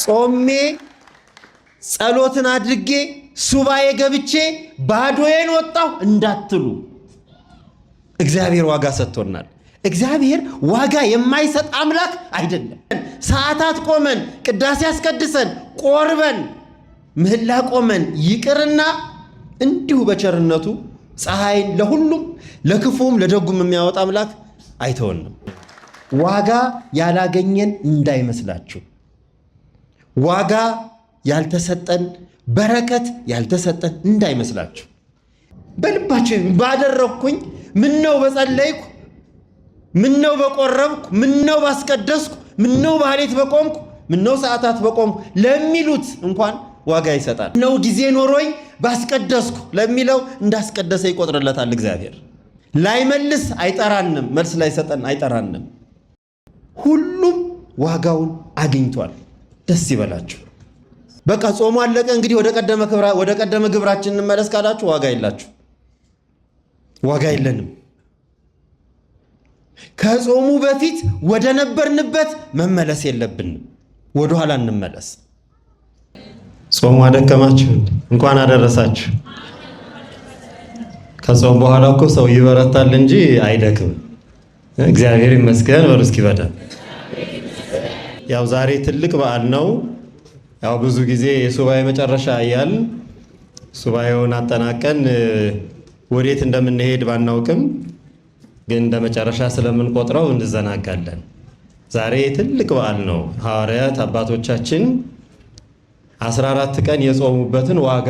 ጾሜ ጸሎትን አድርጌ ሱባኤ ገብቼ ባዶዬን ወጣሁ እንዳትሉ እግዚአብሔር ዋጋ ሰጥቶናል። እግዚአብሔር ዋጋ የማይሰጥ አምላክ አይደለም። ሰዓታት ቆመን ቅዳሴ አስቀድሰን ቆርበን ምህላ ቆመን ይቅርና እንዲሁ በቸርነቱ ፀሐይን ለሁሉም ለክፉም ለደጉም የሚያወጣ አምላክ አይተወንም። ዋጋ ያላገኘን እንዳይመስላችሁ። ዋጋ ያልተሰጠን በረከት ያልተሰጠን እንዳይመስላችሁ። በልባችሁ ባደረኩኝ ምነው በጸለይኩ ምነው በቆረብኩ ምነው ባስቀደስኩ ምነው በሐሌት በቆምኩ ምነው ሰዓታት በቆምኩ ለሚሉት እንኳን ዋጋ ይሰጣል። ነው ጊዜ ኖሮኝ ባስቀደስኩ ለሚለው እንዳስቀደሰ ይቆጥርለታል እግዚአብሔር። ላይመልስ አይጠራንም፣ መልስ ላይሰጠን አይጠራንም። ሁሉም ዋጋውን አግኝቷል። ደስ ይበላችሁ። በቃ ጾሙ አለቀ። እንግዲህ ወደ ቀደመ ግብራችን እንመለስ ካላችሁ ዋጋ የላችሁ፣ ዋጋ የለንም። ከጾሙ በፊት ወደ ነበርንበት መመለስ የለብንም። ወደ ኋላ እንመለስ። ጾሙ አደከማችሁ? እንኳን አደረሳችሁ። ከጾም በኋላ እኮ ሰው ይበረታል እንጂ አይደክም። እግዚአብሔር ይመስገን በሉ እስኪ በደንብ። ያው ዛሬ ትልቅ በዓል ነው። ያው ብዙ ጊዜ የሱባኤ መጨረሻ እያል ሱባኤውን አጠናቀን ወዴት እንደምንሄድ ባናውቅም ግን እንደ መጨረሻ ስለምንቆጥረው እንዘናጋለን። ዛሬ ትልቅ በዓል ነው። ሐዋርያት አባቶቻችን 14 ቀን የጾሙበትን ዋጋ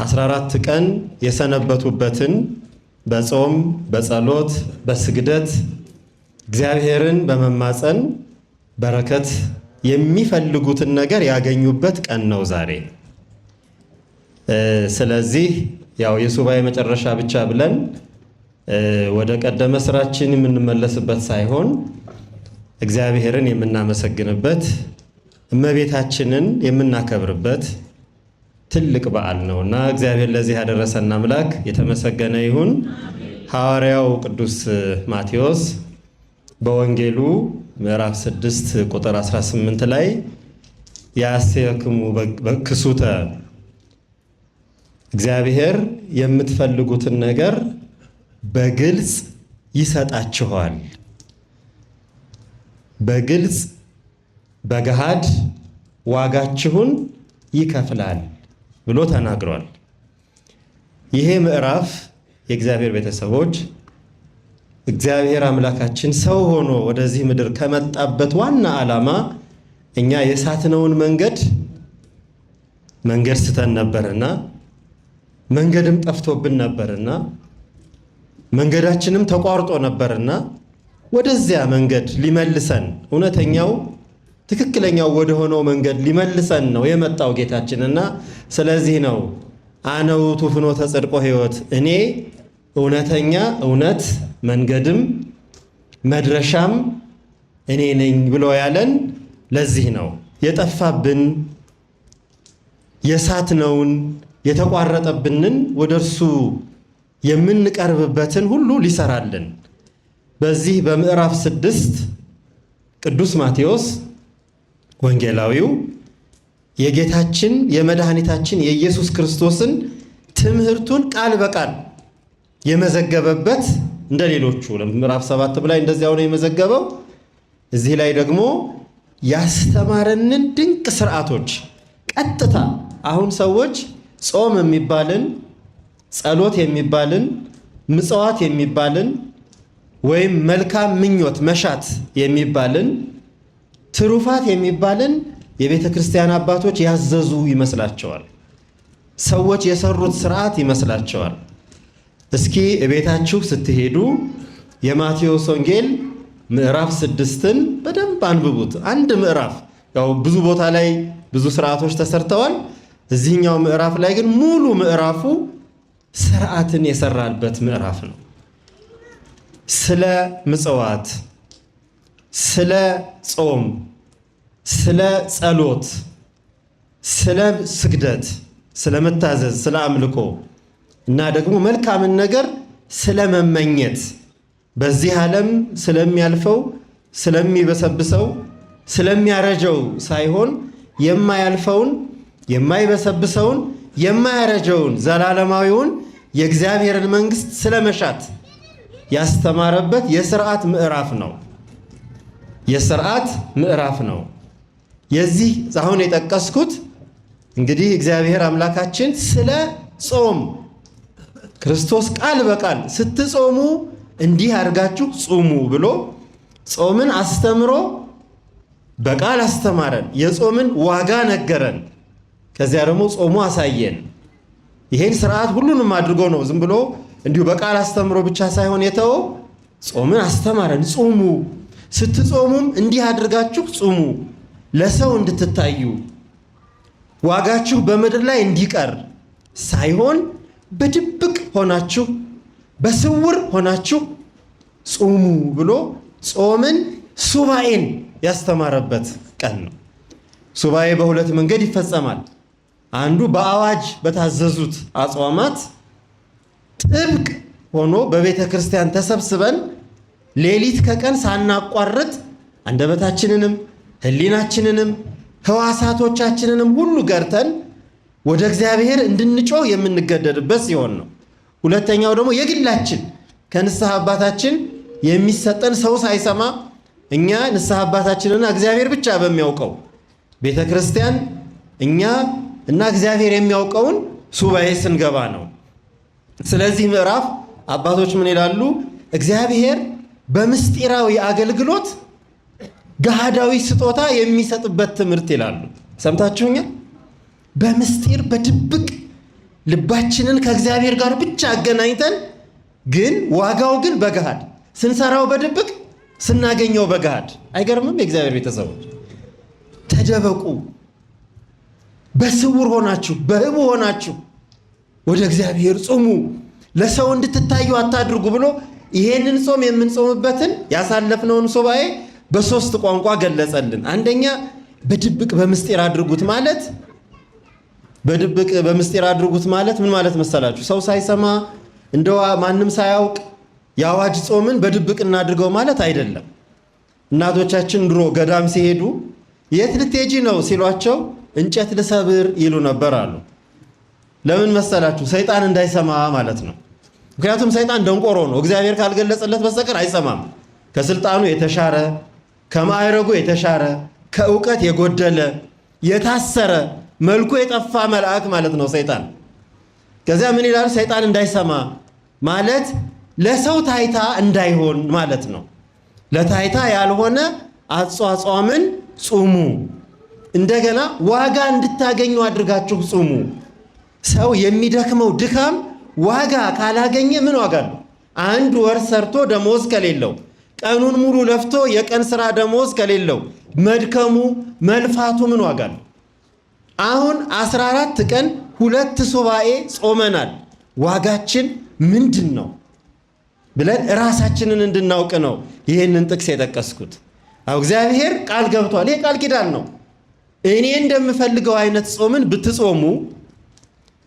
14 ቀን የሰነበቱበትን በጾም በጸሎት በስግደት እግዚአብሔርን በመማፀን በረከት የሚፈልጉትን ነገር ያገኙበት ቀን ነው ዛሬ። ስለዚህ ያው የሱባኤ መጨረሻ ብቻ ብለን ወደ ቀደመ ስራችን የምንመለስበት ሳይሆን እግዚአብሔርን የምናመሰግንበት እመቤታችንን የምናከብርበት ትልቅ በዓል ነውና እግዚአብሔር ለዚህ ያደረሰን አምላክ የተመሰገነ ይሁን። ሐዋርያው ቅዱስ ማቴዎስ በወንጌሉ ምዕራፍ 6 ቁጥር 18 ላይ ያስየክሙ በክሱተ እግዚአብሔር የምትፈልጉትን ነገር በግልጽ ይሰጣችኋል፣ በግልጽ በገሃድ ዋጋችሁን ይከፍላል ብሎ ተናግሯል። ይሄ ምዕራፍ የእግዚአብሔር ቤተሰቦች እግዚአብሔር አምላካችን ሰው ሆኖ ወደዚህ ምድር ከመጣበት ዋና ዓላማ እኛ የሳትነውን መንገድ ስተን ነበርና መንገድም ጠፍቶብን ነበርና መንገዳችንም ተቋርጦ ነበርና ወደዚያ መንገድ ሊመልሰን እውነተኛው ትክክለኛው ወደ ሆነው መንገድ ሊመልሰን ነው የመጣው ጌታችንና ስለዚህ ነው አነ ውእቱ ፍኖተ ጽድቅ ወሕይወት፣ እኔ እውነተኛ እውነት መንገድም መድረሻም እኔ ነኝ ብሎ ያለን ለዚህ ነው። የጠፋብን የሳትነውን የተቋረጠብንን ወደ እርሱ የምንቀርብበትን ሁሉ ሊሰራልን በዚህ በምዕራፍ 6 ቅዱስ ማቴዎስ ወንጌላዊው የጌታችን የመድኃኒታችን የኢየሱስ ክርስቶስን ትምህርቱን ቃል በቃል የመዘገበበት እንደ ሌሎቹ ምዕራፍ 7 ላይ እንደዚያው ነው የመዘገበው። እዚህ ላይ ደግሞ ያስተማረንን ድንቅ ስርዓቶች ቀጥታ አሁን ሰዎች ጾም የሚባልን ጸሎት የሚባልን ምጽዋት የሚባልን ወይም መልካም ምኞት መሻት የሚባልን ትሩፋት የሚባልን የቤተ ክርስቲያን አባቶች ያዘዙ ይመስላቸዋል። ሰዎች የሰሩት ስርዓት ይመስላቸዋል። እስኪ እቤታችሁ ስትሄዱ የማቴዎስ ወንጌል ምዕራፍ 6ን በደንብ አንብቡት። አንድ ምዕራፍ ያው ብዙ ቦታ ላይ ብዙ ስርዓቶች ተሰርተዋል። እዚህኛው ምዕራፍ ላይ ግን ሙሉ ምዕራፉ ስርዓትን የሰራበት ምዕራፍ ነው። ስለ ምጽዋት፣ ስለ ጾም፣ ስለ ጸሎት፣ ስለ ስግደት፣ ስለ መታዘዝ፣ ስለ አምልኮ እና ደግሞ መልካምን ነገር ስለ መመኘት በዚህ ዓለም ስለሚያልፈው ስለሚበሰብሰው ስለሚያረጀው ሳይሆን የማያልፈውን የማይበሰብሰውን የማያረጀውን ዘላለማዊውን የእግዚአብሔርን መንግስት ስለመሻት ያስተማረበት የሥርዓት ምዕራፍ ነው። የሥርዓት ምዕራፍ ነው። የዚህ አሁን የጠቀስኩት እንግዲህ እግዚአብሔር አምላካችን ስለ ጾም ክርስቶስ ቃል በቃል ስትጾሙ እንዲህ አድርጋችሁ ጹሙ ብሎ ጾምን አስተምሮ በቃል አስተማረን። የጾምን ዋጋ ነገረን። ከዚያ ደግሞ ጾሙ አሳየን። ይሄን ሥርዓት ሁሉንም አድርጎ ነው ዝም ብሎ እንዲሁ በቃል አስተምሮ ብቻ ሳይሆን የተወው ጾምን አስተማረን። ጹሙ፣ ስትጾሙም እንዲህ አድርጋችሁ ጹሙ፣ ለሰው እንድትታዩ ዋጋችሁ በምድር ላይ እንዲቀር ሳይሆን በድብቅ ሆናችሁ በስውር ሆናችሁ ጹሙ ብሎ ጾምን ሱባኤን ያስተማረበት ቀን ነው። ሱባኤ በሁለት መንገድ ይፈጸማል። አንዱ በአዋጅ በታዘዙት አጽዋማት ጥብቅ ሆኖ በቤተ ክርስቲያን ተሰብስበን ሌሊት ከቀን ሳናቋርጥ አንደበታችንንም ሕሊናችንንም ሕዋሳቶቻችንንም ሁሉ ገርተን ወደ እግዚአብሔር እንድንጮህ የምንገደድበት ሲሆን ነው። ሁለተኛው ደግሞ የግላችን ከንስሐ አባታችን የሚሰጠን ሰው ሳይሰማ እኛ ንስሐ አባታችንና እግዚአብሔር ብቻ በሚያውቀው ቤተ ክርስቲያን እኛ እና እግዚአብሔር የሚያውቀውን ሱባኤ ስንገባ ነው። ስለዚህ ምዕራፍ አባቶች ምን ይላሉ? እግዚአብሔር በምስጢራዊ አገልግሎት ገሃዳዊ ስጦታ የሚሰጥበት ትምህርት ይላሉ። ሰምታችሁኛል? በምስጢር በድብቅ ልባችንን ከእግዚአብሔር ጋር ብቻ አገናኝተን ግን ዋጋው ግን በገሃድ ስንሰራው በድብቅ ስናገኘው በገሃድ። አይገርምም? የእግዚአብሔር ቤተሰቦች ተደበቁ፣ በስውር ሆናችሁ በህቡ ሆናችሁ ወደ እግዚአብሔር ጾሙ፣ ለሰው እንድትታዩ አታድርጉ ብሎ ይሄንን ጾም የምንጾምበትን ያሳለፍነውን ሱባኤ በሶስት ቋንቋ ገለጸልን። አንደኛ በድብቅ በምስጢር አድርጉት ማለት በድብቅ በምስጢር አድርጉት ማለት ምን ማለት መሰላችሁ? ሰው ሳይሰማ እንደው ማንም ሳያውቅ የአዋጅ ጾምን በድብቅ እናድርገው ማለት አይደለም። እናቶቻችን ድሮ ገዳም ሲሄዱ የት ልትሄጂ ነው ሲሏቸው እንጨት ልሰብር ይሉ ነበር አሉ። ለምን መሰላችሁ? ሰይጣን እንዳይሰማ ማለት ነው። ምክንያቱም ሰይጣን ደንቆሮ ነው። እግዚአብሔር ካልገለጸለት በስተቀር አይሰማም። ከስልጣኑ የተሻረ ከማዕረጉ የተሻረ ከእውቀት የጎደለ የታሰረ መልኩ የጠፋ መልአክ ማለት ነው ሰይጣን። ከዚያ ምን ይላል? ሰይጣን እንዳይሰማ ማለት ለሰው ታይታ እንዳይሆን ማለት ነው። ለታይታ ያልሆነ አጽዋምን ጹሙ፣ እንደገና ዋጋ እንድታገኙ አድርጋችሁ ጹሙ። ሰው የሚደክመው ድካም ዋጋ ካላገኘ ምን ዋጋ አለው? አንድ ወር ሰርቶ ደሞዝ ከሌለው፣ ቀኑን ሙሉ ለፍቶ የቀን ስራ ደሞዝ ከሌለው መድከሙ መልፋቱ ምን ዋጋ አለው? አሁን 14 ቀን 2 ሱባኤ ጾመናል። ዋጋችን ምንድን ነው ብለን ራሳችንን እንድናውቅ ነው ይህንን ጥቅስ የጠቀስኩት። እግዚአብሔር ቃል ገብቷል። ይህ ቃል ኪዳን ነው። እኔ እንደምፈልገው አይነት ጾምን ብትጾሙ፣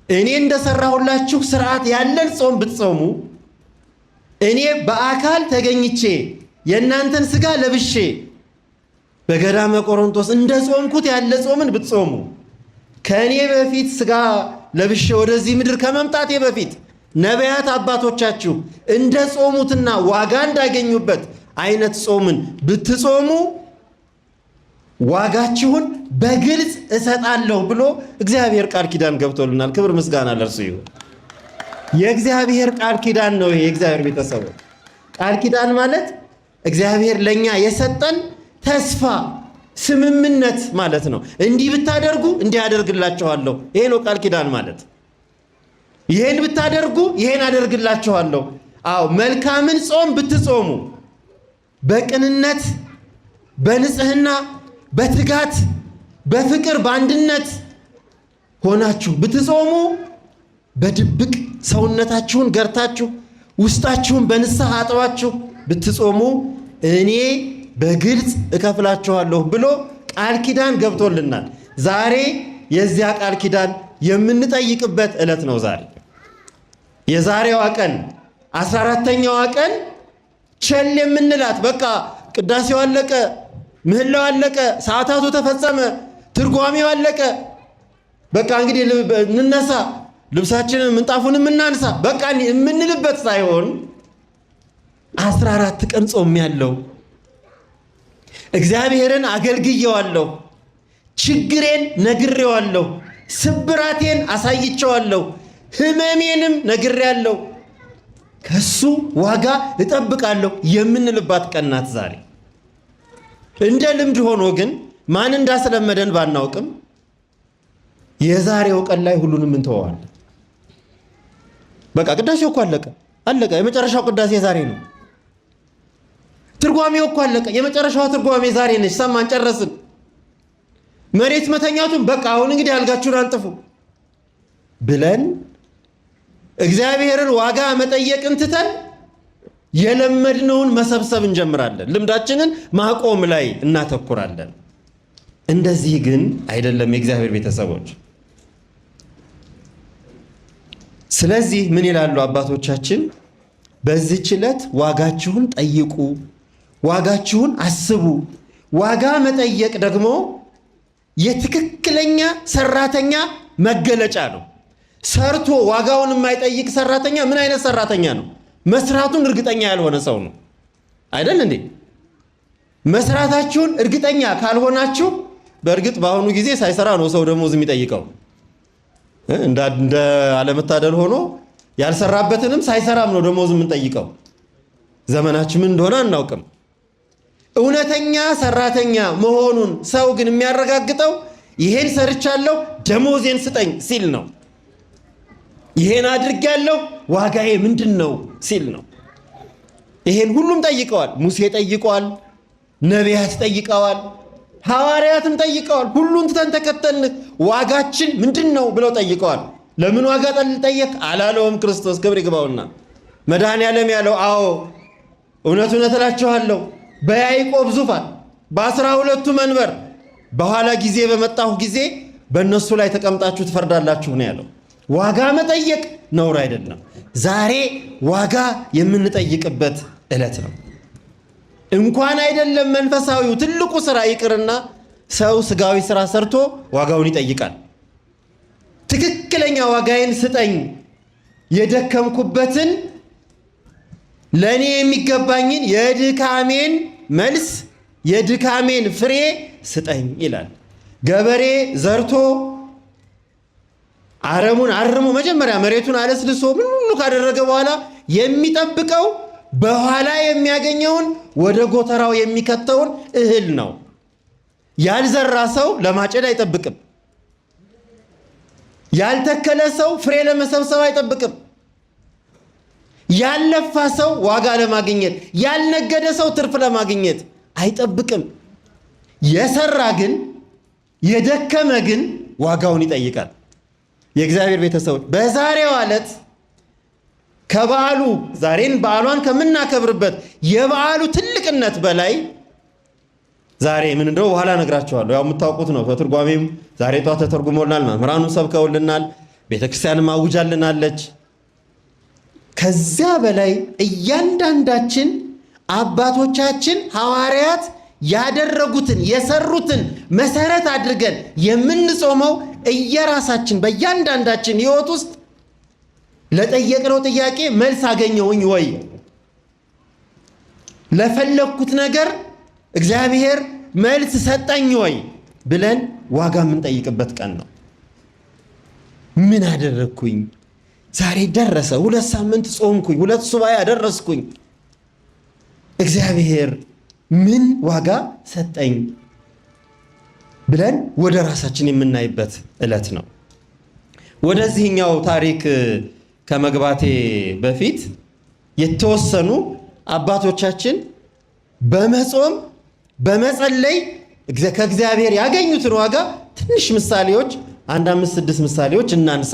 እኔ እንደሰራሁላችሁ ስርዓት ያለን ጾም ብትጾሙ፣ እኔ በአካል ተገኝቼ የእናንተን ስጋ ለብሼ በገዳመ ቆሮንቶስ እንደ ጾምኩት ያለ ጾምን ብትጾሙ፣ ከእኔ በፊት ስጋ ለብሼ ወደዚህ ምድር ከመምጣቴ በፊት ነቢያት አባቶቻችሁ እንደ ጾሙትና ዋጋ እንዳገኙበት አይነት ጾምን ብትጾሙ ዋጋችሁን በግልጽ እሰጣለሁ ብሎ እግዚአብሔር ቃል ኪዳን ገብቶልናል። ክብር ምስጋና ለእርሱ ይሁን። የእግዚአብሔር ቃል ኪዳን ነው ይሄ። የእግዚአብሔር ቤተሰቦች ቃል ኪዳን ማለት እግዚአብሔር ለኛ የሰጠን ተስፋ ስምምነት ማለት ነው። እንዲህ ብታደርጉ እንዲህ አደርግላችኋለሁ። ይሄ ነው ቃል ኪዳን ማለት። ይሄን ብታደርጉ ይሄን አደርግላችኋለሁ። አዎ መልካምን ጾም ብትጾሙ በቅንነት በንጽህና በትጋት በፍቅር በአንድነት ሆናችሁ ብትጾሙ በድብቅ ሰውነታችሁን ገርታችሁ ውስጣችሁን በንስሐ አጥባችሁ ብትጾሙ እኔ በግልጽ እከፍላችኋለሁ ብሎ ቃል ኪዳን ገብቶልናል። ዛሬ የዚያ ቃል ኪዳን የምንጠይቅበት ዕለት ነው። ዛሬ የዛሬዋ ቀን 14ተኛዋ ቀን ቸል የምንላት በቃ ቅዳሴው አለቀ፣ ምህላው አለቀ፣ ሰዓታቱ ተፈጸመ፣ ትርጓሜው አለቀ። በቃ እንግዲህ እንነሳ፣ ልብሳችንን ምንጣፉንም እናንሳ በቃ የምንልበት ሳይሆን 14 ቀን ጾም ያለው እግዚአብሔርን አገልግየዋለሁ፣ ችግሬን ነግሬዋለሁ፣ ስብራቴን አሳይቼዋለሁ፣ ህመሜንም ነግሬያለሁ፣ ከሱ ዋጋ እጠብቃለሁ የምንልባት ቀን ናት ዛሬ። እንደ ልምድ ሆኖ ግን ማን እንዳስለመደን ባናውቅም የዛሬው ቀን ላይ ሁሉንም እንተዋዋለን። በቃ ቅዳሴው እኮ አለቀ። የመጨረሻው ቅዳሴ ዛሬ ነው። ትርጓሜው እኮ አለቀ። የመጨረሻው ትርጓሜ ዛሬ ነች። ሰማን፣ ጨረስን። መሬት መተኛቱን በቃ አሁን እንግዲህ አልጋችሁን አንጥፉ ብለን እግዚአብሔርን ዋጋ መጠየቅን ትተን የለመድነውን መሰብሰብ እንጀምራለን። ልምዳችንን ማቆም ላይ እናተኩራለን። እንደዚህ ግን አይደለም የእግዚአብሔር ቤተሰቦች። ስለዚህ ምን ይላሉ አባቶቻችን? በዚህች ዕለት ዋጋችሁን ጠይቁ፣ ዋጋችሁን አስቡ። ዋጋ መጠየቅ ደግሞ የትክክለኛ ሰራተኛ መገለጫ ነው። ሰርቶ ዋጋውን የማይጠይቅ ሰራተኛ ምን አይነት ሰራተኛ ነው? መስራቱን እርግጠኛ ያልሆነ ሰው ነው አይደል እንዴ? መስራታችሁን እርግጠኛ ካልሆናችሁ፣ በእርግጥ በአሁኑ ጊዜ ሳይሰራ ነው ሰው ደሞዝ የሚጠይቀው። እንደ አለመታደል ሆኖ ያልሰራበትንም ሳይሰራም ነው ደሞዝ የምንጠይቀው። ዘመናችን ምን እንደሆነ አናውቅም። እውነተኛ ሰራተኛ መሆኑን ሰው ግን የሚያረጋግጠው ይሄን ሰርቻለሁ ደሞዜን ስጠኝ ሲል ነው። ይሄን አድርጌያለሁ ዋጋዬ ምንድነው ሲል ነው። ይሄን ሁሉም ጠይቀዋል። ሙሴ ጠይቀዋል፣ ነቢያት ጠይቀዋል፣ ሐዋርያትም ጠይቀዋል። ሁሉን ትተን ተከተልን ዋጋችን ምንድነው ብለው ጠይቀዋል። ለምን ዋጋ ጠየቅ አላለውም ክርስቶስ ክብር ይግባውና። መድኃኔዓለም ያለው አዎ እውነት እውነት እላችኋለሁ በያዕቆብ ዙፋን በ12ቱ መንበር በኋላ ጊዜ በመጣሁ ጊዜ በእነሱ ላይ ተቀምጣችሁ ትፈርዳላችሁ ነው ያለው። ዋጋ መጠየቅ ነውር አይደለም። ዛሬ ዋጋ የምንጠይቅበት ዕለት ነው። እንኳን አይደለም መንፈሳዊው ትልቁ ስራ ይቅርና ሰው ስጋዊ ስራ ሰርቶ ዋጋውን ይጠይቃል። ትክክለኛ ዋጋዬን ስጠኝ፣ የደከምኩበትን ለእኔ የሚገባኝን የድካሜን መልስ የድካሜን ፍሬ ስጠኝ ይላል። ገበሬ ዘርቶ አረሙን አርሞ መጀመሪያ መሬቱን አለስልሶ ምን ሁሉ ካደረገ በኋላ የሚጠብቀው በኋላ የሚያገኘውን ወደ ጎተራው የሚከተውን እህል ነው። ያልዘራ ሰው ለማጨድ አይጠብቅም። ያልተከለ ሰው ፍሬ ለመሰብሰብ አይጠብቅም። ያልለፋ ሰው ዋጋ ለማግኘት፣ ያልነገደ ሰው ትርፍ ለማግኘት አይጠብቅም። የሰራ ግን የደከመ ግን ዋጋውን ይጠይቃል። የእግዚአብሔር ቤተሰቦች በዛሬው ዕለት ከበዓሉ ዛሬን በዓሏን ከምናከብርበት የበዓሉ ትልቅነት በላይ ዛሬ ምን እንደው በኋላ ነግራችኋለሁ። ያው የምታውቁት ነው። በትርጓሜም ዛሬ ጧት ተተርጉሞልናል፣ መምህራኑ ሰብከውልናል፣ ቤተክርስቲያንም አውጃልናለች። ከዚያ በላይ እያንዳንዳችን አባቶቻችን ሐዋርያት ያደረጉትን የሰሩትን መሰረት አድርገን የምንጾመው እየራሳችን በእያንዳንዳችን ሕይወት ውስጥ ለጠየቅነው ጥያቄ መልስ አገኘሁኝ ወይ፣ ለፈለግኩት ነገር እግዚአብሔር መልስ ሰጠኝ ወይ ብለን ዋጋ የምንጠይቅበት ቀን ነው። ምን አደረግኩኝ? ዛሬ ደረሰ። 2 ሳምንት ጾምኩኝ፣ 2 ሱባኤ አደረስኩኝ። እግዚአብሔር ምን ዋጋ ሰጠኝ ብለን ወደ ራሳችን የምናይበት ዕለት ነው። ወደዚህኛው ታሪክ ከመግባቴ በፊት የተወሰኑ አባቶቻችን በመጾም በመጸለይ ከእግዚአብሔር ያገኙትን ዋጋ ትንሽ ምሳሌዎች 5-6 ምሳሌዎች እናንሳ።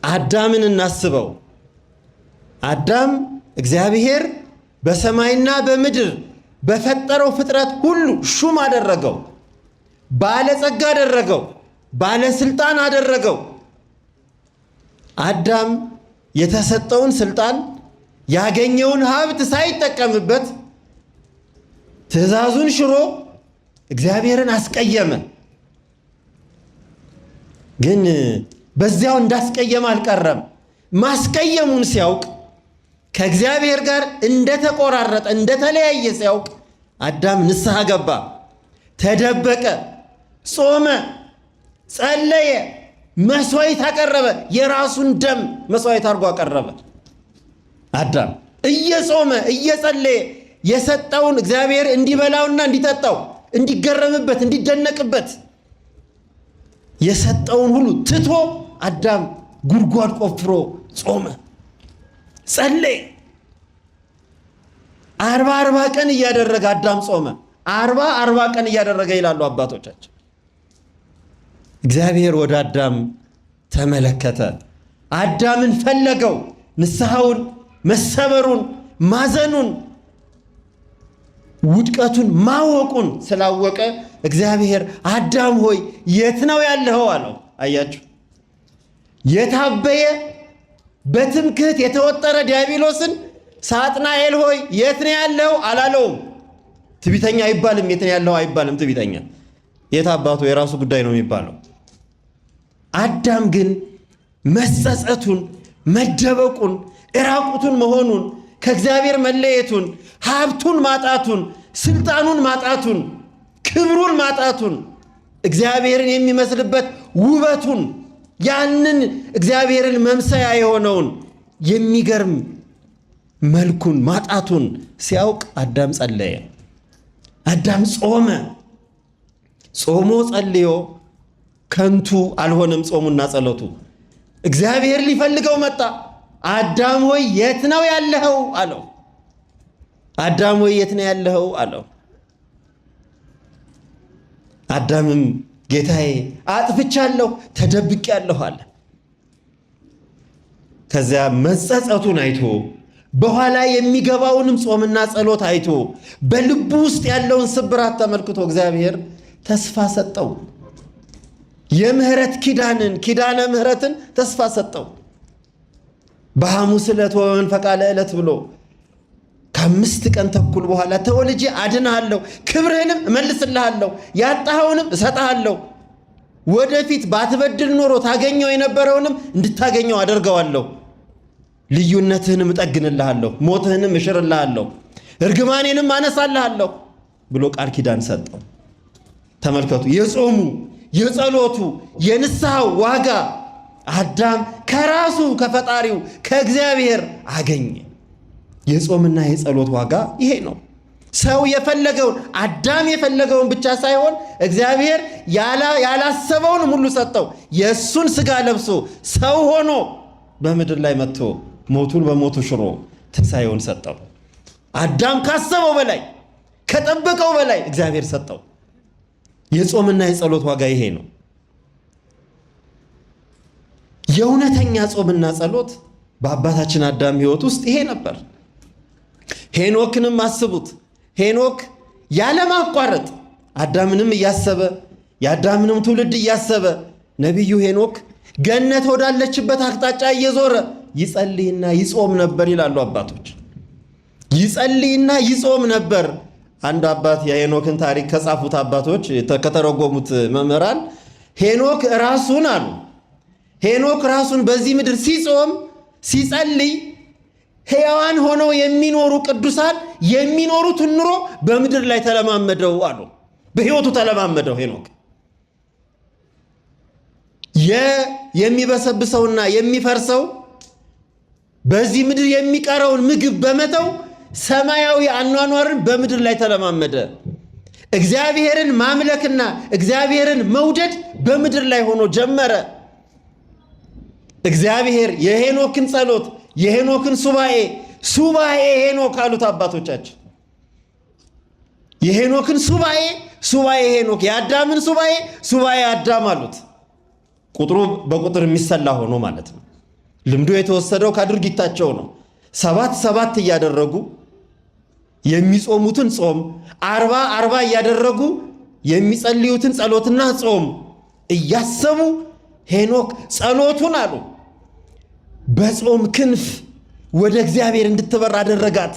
አዳምን እናስበው። አዳም እግዚአብሔር በሰማይና በምድር በፈጠረው ፍጥረት ሁሉ ሹም አደረገው፣ ባለጸጋ አደረገው፣ ባለስልጣን አደረገው። አዳም የተሰጠውን ስልጣን ያገኘውን ሀብት ሳይጠቀምበት ትእዛዙን ሽሮ እግዚአብሔርን አስቀየመ። ግን በዚያው እንዳስቀየመ አልቀረም። ማስቀየሙን ሲያውቅ ከእግዚአብሔር ጋር እንደተቆራረጠ እንደተለያየ ሲያውቅ አዳም ንስሐ ገባ፣ ተደበቀ፣ ጾመ፣ ጸለየ፣ መስዋዕት አቀረበ። የራሱን ደም መስዋዕት አድርጎ አቀረበ። አዳም እየጾመ እየጸለየ የሰጠውን እግዚአብሔር እንዲበላውና እንዲጠጣው እንዲገረምበት እንዲደነቅበት የሰጠውን ሁሉ ትቶ አዳም ጉድጓድ ቆፍሮ ጾመ፣ ጸለየ። 40 ቀን እያደረገ አዳም ጾመ። 40 ቀን እያደረገ ይላሉ አባቶቻችን። እግዚአብሔር ወደ አዳም ተመለከተ፣ አዳምን ፈለገው። ንስሐውን፣ መሰበሩን፣ ማዘኑን፣ ውድቀቱን ማወቁን ስላወቀ እግዚአብሔር አዳም ሆይ የት ነው ያለኸው አለው። አያችሁ፣ የታበየ በትምክህት የተወጠረ ዲያብሎስን ሳጥናኤል ሆይ የት ነው ያለኸው አላለውም። ትዕቢተኛ አይባልም፣ የት ነው ያለኸው አይባልም። ትዕቢተኛ የት አባቱ የራሱ ጉዳይ ነው የሚባለው። አዳም ግን መጸጸቱን፣ መደበቁን፣ እራቁቱን መሆኑን፣ ከእግዚአብሔር መለየቱን፣ ሀብቱን ማጣቱን፣ ስልጣኑን ማጣቱን፣ ክብሩን ማጣቱን፣ እግዚአብሔርን የሚመስልበት ውበቱን፣ ያንን እግዚአብሔርን መምሰያ የሆነውን የሚገርም መልኩን ማጣቱን ሲያውቅ አዳም ጸለየ። አዳም ጾመ። ጾሞ ጸልዮ ከንቱ አልሆነም ጾሙና ጸሎቱ። እግዚአብሔር ሊፈልገው መጣ። አዳም ሆይ የት ነው ያለኸው አለው። አዳም ሆይ የት ነው ያለኸው አለው። አዳምም ጌታዬ አጥፍቻለሁ፣ ተደብቄያለሁ አለ። ከዚያ መጸጸቱን አይቶ በኋላ የሚገባውንም ጾምና ጸሎት አይቶ በልቡ ውስጥ ያለውን ስብራት ተመልክቶ እግዚአብሔር ተስፋ ሰጠው። የምህረት ኪዳነ ምህረትን ተስፋ ሰጠው። በሐሙስ ዕለት ወመንፈቃ ለዕለት ብሎ ከ5 ቀን ተኩል በኋላ ተወልጄ አድንሃለሁ፣ ክብርህንም እመልስልሃለሁ፣ ያጣኸውንም እሰጥሃለሁ፣ ወደፊት ባትበድል ኖሮ ታገኘው የነበረውንም እንድታገኘው አደርገዋለሁ፣ ልዩነትህንም እጠግንልሃለሁ፣ ሞትህንም እሽርልሃለሁ፣ እርግማኔንም አነሳልሃለሁ ብሎ ቃል ኪዳን ሰጠው። ተመልከቱ፣ የጾሙ የጸሎቱ የንስሐው ዋጋ አዳም ከራሱ ከፈጣሪው ከእግዚአብሔር አገኘ። የጾምና የጸሎት ዋጋ ይሄ ነው። ሰው የፈለገውን አዳም የፈለገውን ብቻ ሳይሆን እግዚአብሔር ያላሰበውን ሁሉ ሰጠው። የእሱን ሥጋ ለብሶ ሰው ሆኖ በምድር ላይ መጥቶ ሞቱን በሞቱ ሽሮ ትንሣኤውን ሰጠው። አዳም ካሰበው በላይ ከጠበቀው በላይ እግዚአብሔር ሰጠው። የጾምና የጸሎት ዋጋ ይሄ ነው። የእውነተኛ ጾምና ጸሎት በአባታችን አዳም ሕይወት ውስጥ ይሄ ነበር። ሄኖክንም አስቡት። ሄኖክ ያለማቋረጥ አዳምንም እያሰበ የአዳምንም ትውልድ እያሰበ ነቢዩ ሄኖክ ገነት ወዳለችበት አቅጣጫ እየዞረ ይጸልይና ይጾም ነበር ይላሉ አባቶች። ይጸልይና ይጾም ነበር። አንድ አባት የሄኖክን ታሪክ ከጻፉት አባቶች ከተረጎሙት መምህራን ሄኖክ ራሱን አሉ ሄኖክ ራሱን በዚህ ምድር ሲጾም ሲጸልይ ሕያዋን ሆነው የሚኖሩ ቅዱሳን የሚኖሩትን ኑሮ በምድር ላይ ተለማመደው አሉ። በሕይወቱ ተለማመደው። ሄኖክ የሚበሰብሰውና የሚፈርሰው በዚህ ምድር የሚቀረውን ምግብ በመተው ሰማያዊ አኗኗርን በምድር ላይ ተለማመደ። እግዚአብሔርን ማምለክና እግዚአብሔርን መውደድ በምድር ላይ ሆኖ ጀመረ። እግዚአብሔር የሄኖክን ጸሎት የሄኖክን ሱባኤ ሄኖክ አሉት አባቶቻችን። የሄኖክን ሱባኤ ሄኖክ፣ የአዳምን ሱባኤ አዳም አሉት። ቁጥሩ በቁጥር የሚሰላ ሆኖ ማለት ነው። ልምዱ የተወሰደው ከድርጊታቸው ነው። 7 እያደረጉ የሚጾሙትን ጾም 40 እያደረጉ የሚጸልዩትን ጸሎትና ጾም እያሰቡ ሄኖክ ጸሎቱን አሉ በጾም ክንፍ ወደ እግዚአብሔር እንድትበር አደረጋት።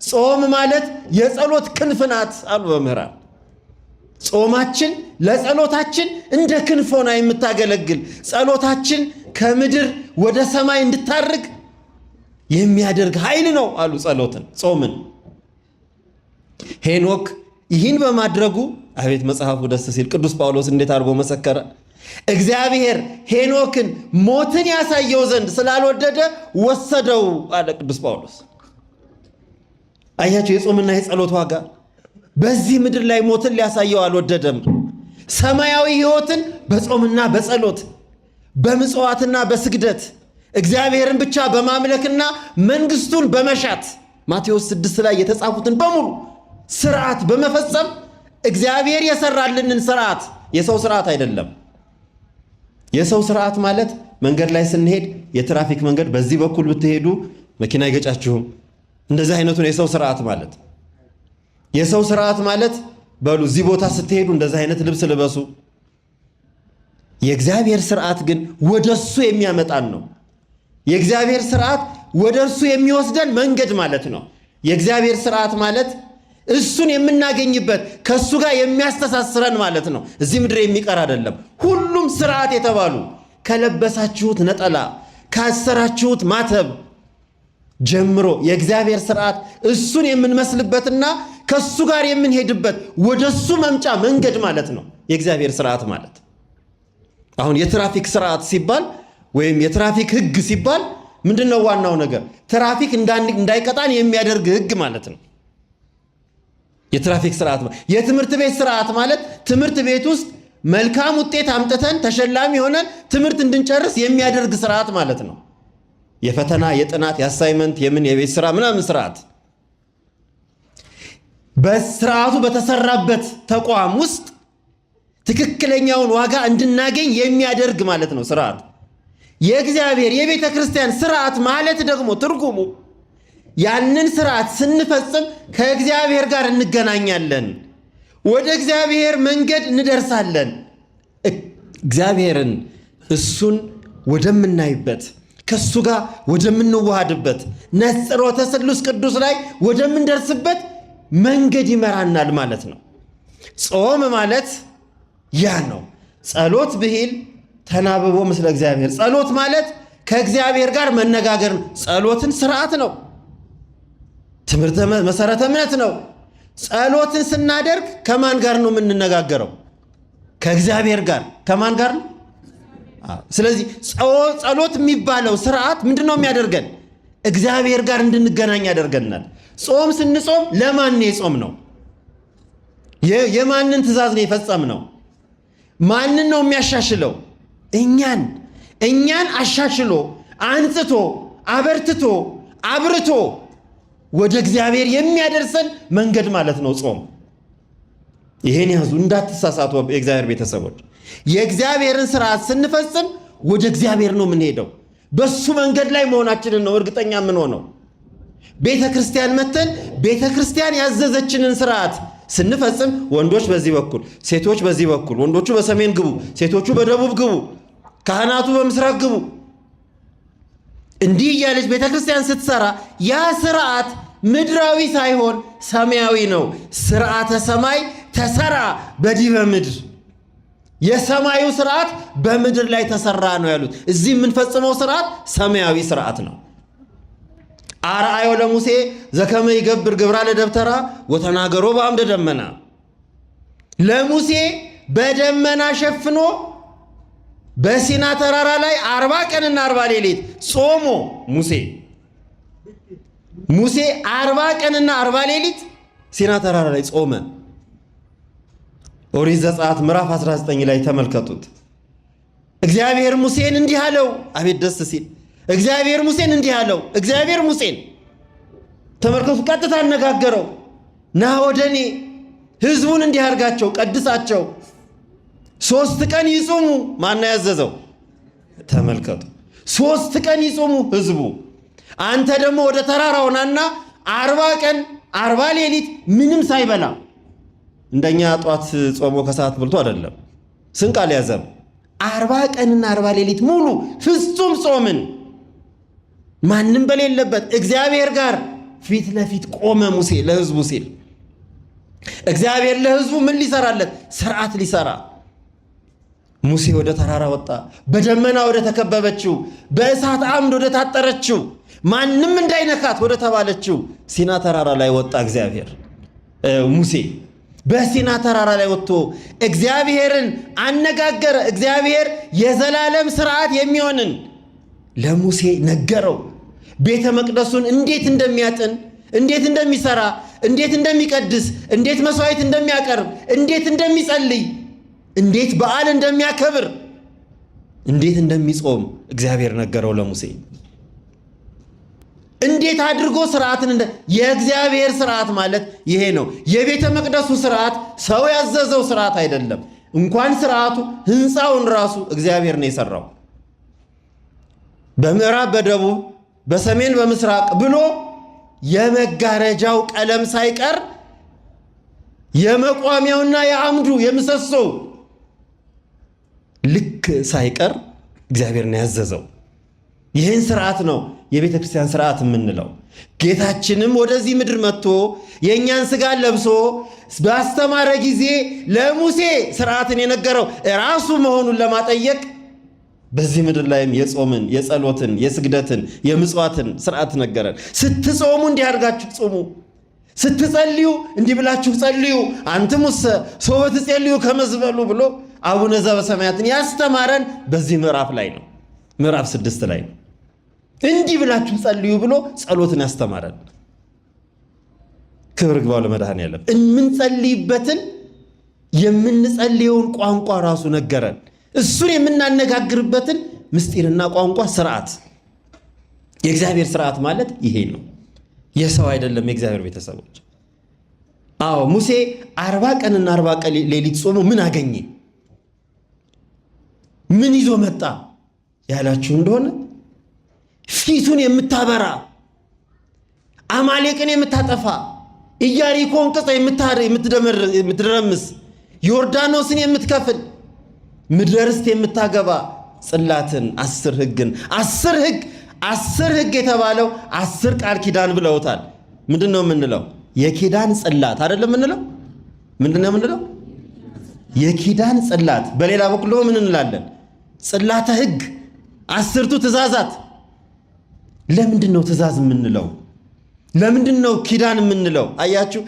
ጾም ማለት የጸሎት ክንፍ ናት አሉ በምህራን። ጾማችን ለጸሎታችን እንደ ክንፍ ሆና የምታገለግል ጸሎታችን ከምድር ወደ ሰማይ እንድታርግ የሚያደርግ ኃይል ነው አሉ ጾምን። ሄኖክ ይህን በማድረጉ አቤት መጽሐፉ ደስ ሲል ቅዱስ ጳውሎስ እንዴት አድርጎ መሰከረ። እግዚአብሔር ሄኖክን ሞትን ያሳየው ዘንድ ስላልወደደ ወሰደው አለ ቅዱስ ጳውሎስ። አያችሁ የጾምና የጸሎት ዋጋ። በዚህ ምድር ላይ ሞትን ሊያሳየው አልወደደም። ሰማያዊ ሕይወትን በጾምና በጸሎት በምጽዋትና በስግደት እግዚአብሔርን ብቻ በማምለክና መንግስቱን በመሻት ማቴዎስ 6 ላይ የተጻፉትን በሙሉ ስርዓት በመፈጸም እግዚአብሔር የሰራልንን ስርዓት የሰው ስርዓት አይደለም። የሰው ስርዓት ማለት መንገድ ላይ ስንሄድ የትራፊክ መንገድ በዚህ በኩል ብትሄዱ መኪና አይገጫችሁም። እንደዚህ አይነቱ ነው የሰው ስርዓት ማለት። የሰው ስርዓት ማለት በሉ እዚህ ቦታ ስትሄዱ እንደዚህ አይነት ልብስ ልበሱ። የእግዚአብሔር ስርዓት ግን ወደሱ የሚያመጣን ነው። የእግዚአብሔር ስርዓት ወደሱ የሚወስደን መንገድ ማለት ነው። የእግዚአብሔር ስርዓት ማለት እሱን የምናገኝበት ከሱ ጋር የሚያስተሳስረን ማለት ነው። እዚህ ምድር የሚቀር አይደለም። ሁሉም ስርዓት የተባሉ ከለበሳችሁት ነጠላ ካሰራችሁት ማተብ ጀምሮ የእግዚአብሔር ስርዓት እሱን የምንመስልበትና ከሱ ጋር የምንሄድበት ወደሱ መምጫ መንገድ ማለት ነው የእግዚአብሔር ስርዓት ማለት። አሁን የትራፊክ ስርዓት ሲባል ወይም የትራፊክ ህግ ሲባል ምንድነው ዋናው ነገር? ትራፊክ እንዳይቀጣን የሚያደርግ ህግ ማለት ነው የትራፊክ ስርዓት። የትምህርት ቤት ስርዓት ማለት ትምህርት ቤት ውስጥ መልካም ውጤት አምጥተን ተሸላሚ ሆነን ትምህርት እንድንጨርስ የሚያደርግ ስርዓት ማለት ነው። የፈተና የጥናት የአሳይመንት የቤት ስራ ምናምን ስርዓት በስርዓቱ በተሰራበት ተቋም ውስጥ ትክክለኛውን ዋጋ እንድናገኝ የሚያደርግ ማለት ነው ስርዓት። የእግዚአብሔር የቤተ ክርስቲያን ስርዓት ማለት ደግሞ ትርጉሙ ያንን ስርዓት ስንፈጽም ከእግዚአብሔር ጋር እንገናኛለን፣ ወደ እግዚአብሔር መንገድ እንደርሳለን። እግዚአብሔርን እሱን ወደምናይበት ከሱ ጋር ወደምንዋሃድበት ነጽሮተ ስሉስ ቅዱስ ላይ ወደምንደርስበት መንገድ ይመራናል ማለት ነው። ጾም ማለት ያ ነው። ጸሎት ብሂል ተናብቦ ምስለ እግዚአብሔር። ጸሎት ማለት ከእግዚአብሔር ጋር መነጋገር ነው። ጸሎትን ስርዓት ነው። ትምህርተ መሰረተ እምነት ነው። ጸሎትን ስናደርግ ከማን ጋር ነው የምንነጋገረው? ከእግዚአብሔር ጋር። ከማን ጋር ነው? ስለዚህ ጸሎት የሚባለው ስርዓት ምንድነው የሚያደርገን? እግዚአብሔር ጋር እንድንገናኝ ያደርገናል። ጾም ስንጾም ለማን ነው የጾም ነው? የማንን ትእዛዝ ነው የፈጸም ነው? ማንን ነው የሚያሻሽለው? እኛን አሻሽሎ አንጽቶ አበርትቶ አብርቶ ወደ እግዚአብሔር የሚያደርሰን መንገድ ማለት ነው ጾም። ይሄን ያዙ እንዳትሳሳቱ የእግዚአብሔር ቤተሰቦች። የእግዚአብሔርን ስርዓት ስንፈጽም ወደ እግዚአብሔር ነው የምንሄደው። በሱ መንገድ ላይ መሆናችንን ነው እርግጠኛ የምንሆነው። ቤተ ክርስቲያን መተን ቤተ ክርስቲያን ያዘዘችንን ስርዓት ስንፈጽም ወንዶች በዚህ በኩል ሴቶች በዚህ በኩል፣ ወንዶቹ በሰሜን ግቡ፣ ሴቶቹ በደቡብ ግቡ፣ ካህናቱ በምስራቅ ግቡ፣ እንዲህ እያለች ቤተ ክርስቲያን ስትሰራ ያ ስርዓት ምድራዊ ሳይሆን ሰማያዊ ነው። ስርዓተ ሰማይ ተሰራ በዲበ ምድር። የሰማዩ ስርዓት በምድር ላይ ተሰራ ነው ያሉት። እዚህ የምንፈጽመው ስርዓት ሰማያዊ ስርዓት ነው። አርአዮ ለሙሴ ዘከመ ይገብር ግብራ ለደብተራ ወተናገሮ በአምደ ደመና። ለሙሴ በደመና ሸፍኖ በሲና ተራራ ላይ 40 ቀንና 40 ሌሊት ጾሞ ሙሴ 40 ቀንና 40 ሌሊት ሲና ተራራ ላይ ጾመ። ኦሪት ዘጸአት ምዕራፍ 19 ላይ ተመልከቱት። እግዚአብሔር ሙሴን እንዲህ አለው። አቤት ደስ ሲል! እግዚአብሔር ሙሴን እንዲህ አለው። እግዚአብሔር ሙሴን ተመልከቱ፣ ቀጥታ አነጋገረው። ና ወደኔ፣ ህዝቡን እንዲህ አድርጋቸው፣ ቀድሳቸው፣ 3 ቀን ይጾሙ። ማን ያዘዘው? ተመልከቱ፣ 3 ቀን ይጾሙ ህዝቡ። አንተ ደግሞ ወደ ተራራው ናና 40 ቀን 40 ሌሊት ምንም ሳይበላ፣ እንደኛ ጧት ጾሞ ከሰዓት በልቶ አይደለም፣ ስንቅ አልያዘም። 40 ቀንና 40 ሌሊት ሙሉ ፍጹም ጾምን፣ ማንም በሌለበት እግዚአብሔር ጋር ፊት ለፊት ቆመ ሙሴ ለሕዝቡ ሲል። እግዚአብሔር ለሕዝቡ ምን ሊሰራለት? ሥርዓት ሊሰራ። ሙሴ ወደ ተራራ ወጣ። በደመና ወደ ተከበበችው፣ በእሳት አምድ ወደ ታጠረችው፣ ማንም እንዳይነካት ወደ ተባለችው ሲና ተራራ ላይ ወጣ እግዚአብሔር። ሙሴ በሲና ተራራ ላይ ወጥቶ እግዚአብሔርን አነጋገረ። እግዚአብሔር የዘላለም ሥርዓት የሚሆንን ለሙሴ ነገረው። ቤተ መቅደሱን እንዴት እንደሚያጥን፣ እንዴት እንደሚሰራ፣ እንዴት እንደሚቀድስ፣ እንዴት መስዋዕት እንደሚያቀርብ፣ እንዴት እንደሚጸልይ፣ እንዴት በዓል እንደሚያከብር፣ እንዴት እንደሚጾም እግዚአብሔር ነገረው ለሙሴ። እንዴት አድርጎ ሥርዓትን የእግዚአብሔር ሥርዓት ማለት ይሄ ነው። የቤተ መቅደሱ ሥርዓት ሰው ያዘዘው ሥርዓት አይደለም። እንኳን ሥርዓቱ ሕንፃውን ራሱ እግዚአብሔር ነው የሰራው። በምዕራብ፣ በደቡብ፣ በሰሜን፣ በምስራቅ ብሎ የመጋረጃው ቀለም ሳይቀር የመቋሚያውና የአምዱ የምሰሶው ልክ ሳይቀር እግዚአብሔር ነው ያዘዘው። ይህን ሥርዓት ነው የቤተ ክርስቲያን ሥርዓት የምንለው። ጌታችንም ወደዚህ ምድር መጥቶ የእኛን ሥጋ ለብሶ ባስተማረ ጊዜ ለሙሴ ሥርዓትን የነገረው ራሱ መሆኑን ለማጠየቅ በዚህ ምድር ላይም የጾምን፣ የጸሎትን፣ የስግደትን፣ የምጽዋትን ሥርዓት ነገረን። ስትጾሙ እንዲህ አድርጋችሁ ጾሙ፣ ስትጸልዩ እንዲህ ብላችሁ ጸልዩ፣ አንትሙሰ ሶበ ትጸልዩ ከመ ትበሉ ብሎ አቡነ ዘበሰማያትን ያስተማረን በዚህ ምዕራፍ ላይ ነው። ምዕራፍ 6 ላይ ነው። እንዲህ ብላችሁ ጸልዩ ብሎ ጸሎትን ያስተማረን። ክብር ይግባው ለመድኃኔዓለም። የምንጸልይበትን የምንጸልየውን ቋንቋ ራሱ ነገረን። እሱን የምናነጋግርበትን ምስጢርና ቋንቋ ሥርዓት። የእግዚአብሔር ሥርዓት ማለት ይሄ ነው። የሰው አይደለም፣ የእግዚአብሔር ቤተሰቦች። አዎ ሙሴ 40 ቀንና 40 ቀን ሌሊት ጾሞ ምን አገኘ? ምን ይዞ መጣ ያላችሁ እንደሆነ ፊቱን የምታበራ፣ አማሌቅን የምታጠፋ፣ ኢያሪኮን ቅጽ የምትደረምስ፣ ዮርዳኖስን የምትከፍል፣ ምድረ ርስት የምታገባ ጽላትን 10 ሕግን 10 ሕግ የተባለው 10 ቃል ኪዳን ብለውታል። ምንድን ነው የምንለው? የኪዳን ጽላት አይደለም የምንለው? ምንድን ነው የምንለው? የኪዳን ጽላት። በሌላ በኩል ደግሞ ምን እንላለን? ጽላተ ሕግ፣ 10ቱ ትእዛዛት። ለምንድን ነው ትእዛዝ የምንለው? ለምንድን ነው ኪዳን የምንለው? አያችሁ፣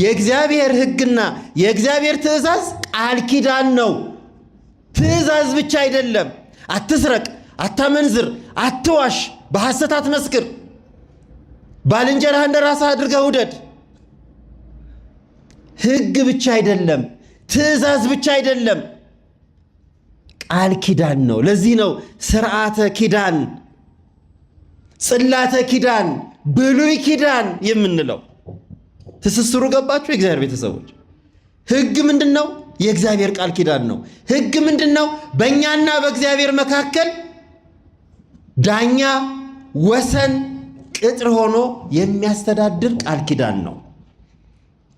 የእግዚአብሔር ሕግና የእግዚአብሔር ትእዛዝ ቃል ኪዳን ነው። ትእዛዝ ብቻ አይደለም። አትስረቅ፣ አታመንዝር፣ አትዋሽ፣ በሐሰት አትመስክር፣ ባልንጀራህ እንደ ራስህ አድርገህ ውደድ። ሕግ ብቻ አይደለም፣ ትእዛዝ ብቻ አይደለም፣ ቃል ኪዳን ነው። ለዚህ ነው ሥርዓተ ኪዳን፣ ጽላተ ኪዳን፣ ብሉይ ኪዳን የምንለው። ትስስሩ ገባችሁ? የእግዚአብሔር ቤተሰቦች፣ ሕግ ምንድን ነው? የእግዚአብሔር ቃል ኪዳን ነው። ሕግ ምንድን ነው? በእኛና በእግዚአብሔር መካከል ዳኛ፣ ወሰን፣ ቅጥር ሆኖ የሚያስተዳድር ቃል ኪዳን ነው።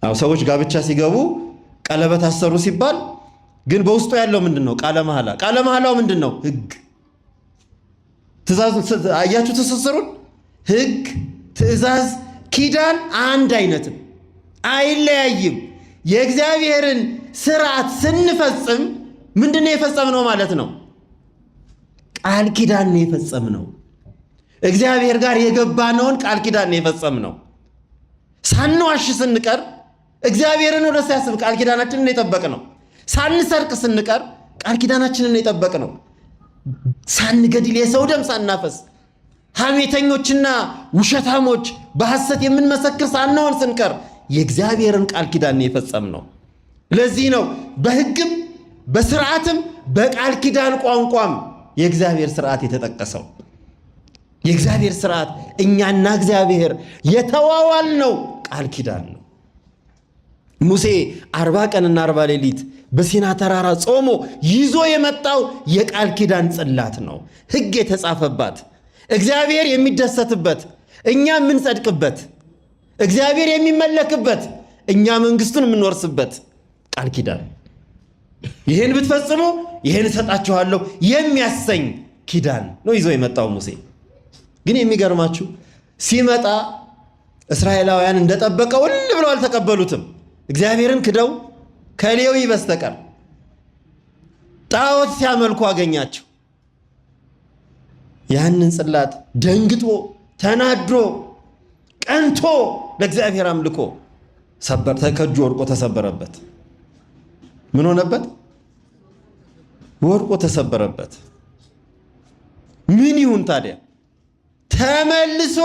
አዎ ሰዎች ጋብቻ ሲገቡ ቀለበት አሰሩ ሲባል ግን በውስጡ ያለው ምንድን ነው? ቃለ መሐላ። ቃለ መሐላው ምንድን ነው? ሕግ፣ ትእዛዝ። አያችሁ ትስስሩን? ሕግ፣ ትእዛዝ፣ ኪዳን አንድ አይነትም፣ አይለያይም። የእግዚአብሔርን ሥርዓት ስንፈጽም ምንድን ነው የፈጸምነው ማለት ነው? ቃል ኪዳን ነው የፈጸምነው። እግዚአብሔር ጋር የገባነውን ቃል ኪዳን ነው የፈጸምነው። ሳንዋሽ ስንቀር እግዚአብሔርን ወደ ሲያስብ ቃል ኪዳናችንን የጠበቅነው። ሳንሰርቅ ስንቀር ቃል ኪዳናችንን የጠበቅነው። ሳንገድል፣ የሰው ደም ሳናፈስ፣ ሐሜተኞችና ውሸታሞች በሐሰት የምንመሰክር ሳንሆን ስንቀር የእግዚአብሔርን ቃል ኪዳን የፈጸምነው። ለዚህ ነው በሕግም በሥርዓትም በቃል ኪዳን ቋንቋም የእግዚአብሔር ሥርዓት የተጠቀሰው። የእግዚአብሔር ሥርዓት እኛና እግዚአብሔር የተዋዋልነው ቃል ኪዳን ነው። ሙሴ 40 ቀንና 40 ሌሊት በሲና ተራራ ጾሞ ይዞ የመጣው የቃል ኪዳን ጽላት ነው። ሕግ የተጻፈባት፣ እግዚአብሔር የሚደሰትበት፣ እኛ የምንጸድቅበት፣ እግዚአብሔር የሚመለክበት፣ እኛ መንግሥቱን የምንወርስበት ቃል ኪዳን። ይህን ብትፈጽሙ ይህን እሰጣችኋለሁ የሚያሰኝ ኪዳን ነው ይዞ የመጣው ሙሴ። ግን የሚገርማችሁ ሲመጣ እስራኤላውያን እንደጠበቀው ብለው አልተቀበሉትም። እግዚአብሔርን ክደው ከሌዊ በስተቀር ጣዖት ሲያመልኩ አገኛቸው። ያንን ጽላት ደንግጦ ተናዶ ቀንቶ ለእግዚአብሔር አምልኮ ከእጁ ወድቆ ተሰበረበት። ምን ሆነበት? ወድቆ ተሰበረበት። ምን ይሁን ታዲያ? ተመልሶ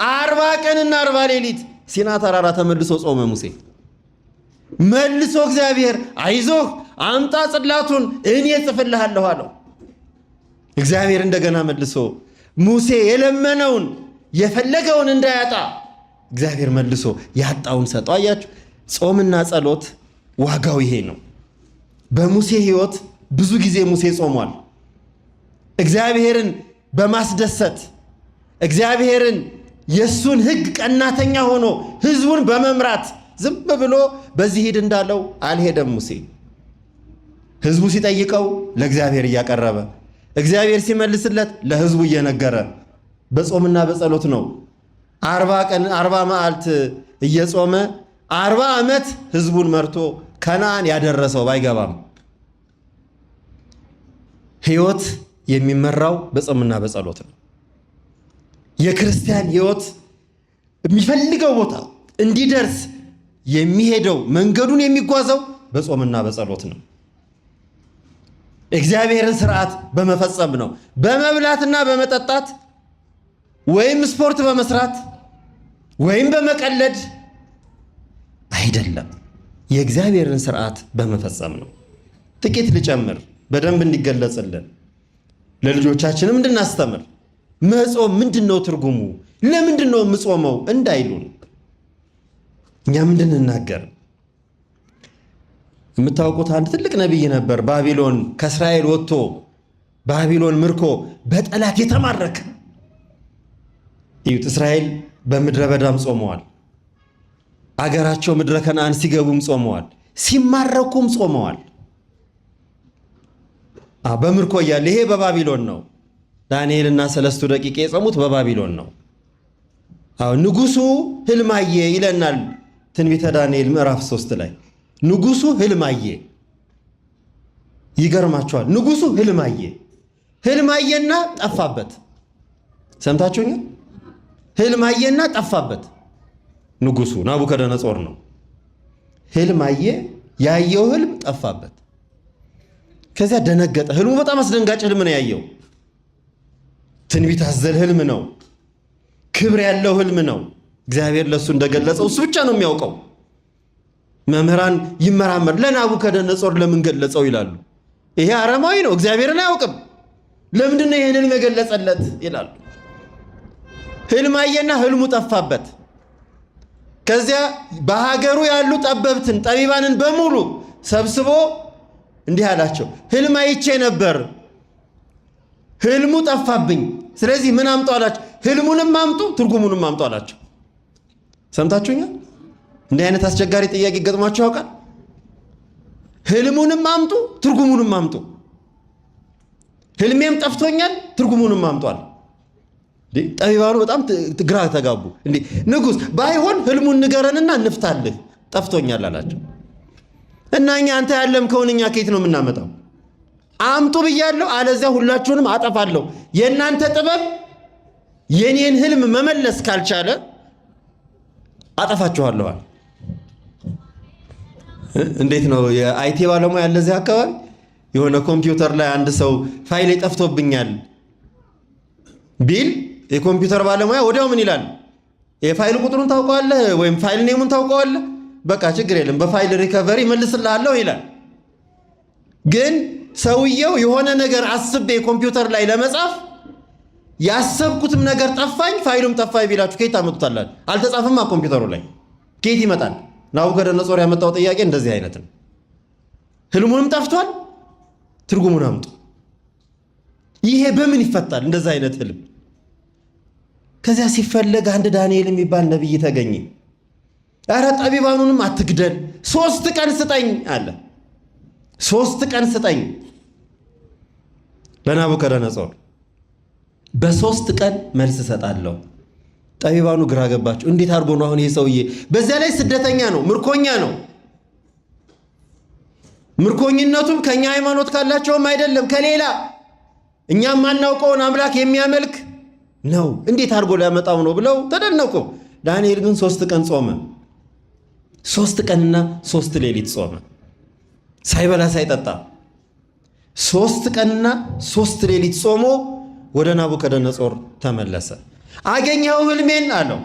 40 ቀንና 40 ሌሊት ሲና ተራራ ተመልሶ ጾመ ሙሴ። መልሶ እግዚአብሔር አይዞህ አምጣ ጽላቱን እኔ እጽፍልሃለሁ አለው። እግዚአብሔር እንደገና መልሶ ሙሴ የለመነውን የፈለገውን እንዳያጣ እግዚአብሔር መልሶ ያጣውን ሰጠው። አያችሁ፣ ጾምና ጸሎት ዋጋው ይሄ ነው። በሙሴ ሕይወት ብዙ ጊዜ ሙሴ ጾሟል። እግዚአብሔርን በማስደሰት እግዚአብሔርን የሱን ሕግ ቀናተኛ ሆኖ ሕዝቡን በመምራት ዝም ብሎ በዚህ ሂድ እንዳለው አልሄደም። ሙሴ ሕዝቡ ሲጠይቀው ለእግዚአብሔር እያቀረበ እግዚአብሔር ሲመልስለት ለሕዝቡ እየነገረ በጾምና በጸሎት ነው 40 ቀን 40 መዓልት እየጾመ 40 ዓመት ሕዝቡን መርቶ ከነዓን ያደረሰው። ባይገባም ሕይወት የሚመራው በጾምና በጸሎት ነው። የክርስቲያን ሕይወት የሚፈልገው ቦታ እንዲደርስ የሚሄደው መንገዱን የሚጓዘው በጾምና በጸሎት ነው። እግዚአብሔርን ስርዓት በመፈጸም ነው። በመብላትና በመጠጣት ወይም ስፖርት በመስራት ወይም በመቀለድ አይደለም። የእግዚአብሔርን ስርዓት በመፈጸም ነው። ጥቂት ልጨምር በደንብ እንዲገለጽልን ለልጆቻችንም እንድናስተምር። መጾም ምንድነው ትርጉሙ? ለምንድነው የምጾመው እንዳይሉን እኛም እንድንናገር። የምታውቁት አንድ ትልቅ ነቢይ ነበር። ባቢሎን ከእስራኤል ወጥቶ ባቢሎን ምርኮ በጠላት የተማረከ ይሁት። እስራኤል በምድረ በዳም ጾመዋል። አገራቸው ምድረ ከነዓን ሲገቡም ጾመዋል። ሲማረኩም ጾመዋል። በምርኮ እያለ ይሄ በባቢሎን ነው። ዳንኤልና ሰለስቱ ደቂቅ የጾሙት በባቢሎን ነው። ንጉሱ ህልማየ ይለናል ትንቢተ ዳንኤል ምዕራፍ 3 ላይ ንጉሱ ህልማየ። ይገርማቸዋል። ንጉሱ ህልማየና ጠፋበት። ሰምታችሁኛል? ህልማየና ጠፋበት። ንጉሱ ናቡከደነጾር ነው። ህልማየ ያየው ህልም ጠፋበት። ከዚያ ደነገጠ። ህልሙ በጣም አስደንጋጭ ህልም ነው ያየው። ትንቢት አዘል ህልም ነው። ክብር ያለው ህልም ነው። እግዚአብሔር ለሱ እንደገለጸው እሱ ብቻ ነው የሚያውቀው። መምህራን ይመራመር ለናቡከደነጾር ለምን ገለጸው ይላሉ። ይሄ አረማዊ ነው፣ እግዚአብሔርን አያውቅም። ለምንድን ነው ይሄን ህልም የገለጸለት ይላሉ። ህልማየና ህልሙ ጠፋበት። ከዚያ በሀገሩ ያሉ ጠበብትን ጠቢባንን በሙሉ ሰብስቦ እንዲህ አላቸው፣ ህልም አይቼ ነበር፣ ህልሙ ጠፋብኝ። ስለዚህ ምን አምጡ አላቸው። ህልሙንም አምጡ ትርጉሙንም አምጡ አላቸው። ሰምታችሁኛል? እንዲህ አይነት አስቸጋሪ ጥያቄ ገጥሟችሁ ያውቃል? ህልሙንም አምጡ ትርጉሙንም አምጡ። ህልሜም ጠፍቶኛል ትርጉሙንም አምጧል። ጠቢባኑ በጣም ግራ ተጋቡ። እንዴ ንጉሥ ባይሆን ህልሙን ንገረንና እንፍታልህ፣ ጠፍቶኛል አላቸው። እና እኛ አንተ ያለም ከሆነኛ ከየት ነው የምናመጣው? አምጡ ብያለሁ፣ አለዚያ ሁላችሁንም አጠፋለሁ። የእናንተ ጥበብ የኔን ህልም መመለስ ካልቻለ አጠፋችኋለሁ። እንዴት ነው የአይቲ ባለሙያ ያለ እዚህ አካባቢ የሆነ ኮምፒውተር ላይ አንድ ሰው ፋይል ጠፍቶብኛል ቢል የኮምፒውተር ባለሙያ ወዲያው ምን ይላል? የፋይል ቁጥሩን ታውቀዋለህ ወይም ፋይል ኔሙን ታውቀዋለህ? በቃ ችግር የለም በፋይል ሪከቨሪ መልስልሃለሁ ይላል። ግን ሰውየው የሆነ ነገር አስቤ ኮምፒውተር ላይ ለመጻፍ ያሰብኩትም ነገር ጠፋኝ ፋይሉም ጠፋኝ ቢላችሁ ከየት ታመጡታላችሁ? አልተጻፈማ ኮምፒውተሩ ላይ ከየት ይመጣል? ናቡከደነጾር ያመጣው ጥያቄ እንደዚህ አይነት ነው። ህልሙንም ጠፍቷል፣ ትርጉሙን አምጡ። ይሄ በምን ይፈታል? እንደዚህ አይነት ህልም። ከዚያ ሲፈለግ አንድ ዳንኤል የሚባል ነቢይ ተገኘ። ኧረ ጠቢባኑንም አትግደል፣ 3 ቀን ስጠኝ አለ። 3 ቀን ስጠኝ ለናቡከደነጾር፣ በ3 ቀን መልስ እሰጣለሁ። ጠቢባኑ ግራ ገባቸው። እንዴት አድርጎ ነው አሁን ይሄ ሰውዬ? በዚያ ላይ ስደተኛ ነው፣ ምርኮኛ ነው። ምርኮኝነቱም ከኛ ሃይማኖት ካላቸውም አይደለም፣ ከሌላ እኛም ማናውቀውን አምላክ የሚያመልክ ነው። እንዴት አድርጎ ሊያመጣው ነው ብለው ተደነቁ። ዳንኤል ግን 3 ቀን ጾመ። 3 ቀንና 3 ሌሊት ጾመ፣ ሳይበላ ሳይጠጣ 3 ቀንና 3 ሌሊት ጾሞ ወደ ናቡከደነጾር ተመለሰ። አገኘው ህልሜን አለው።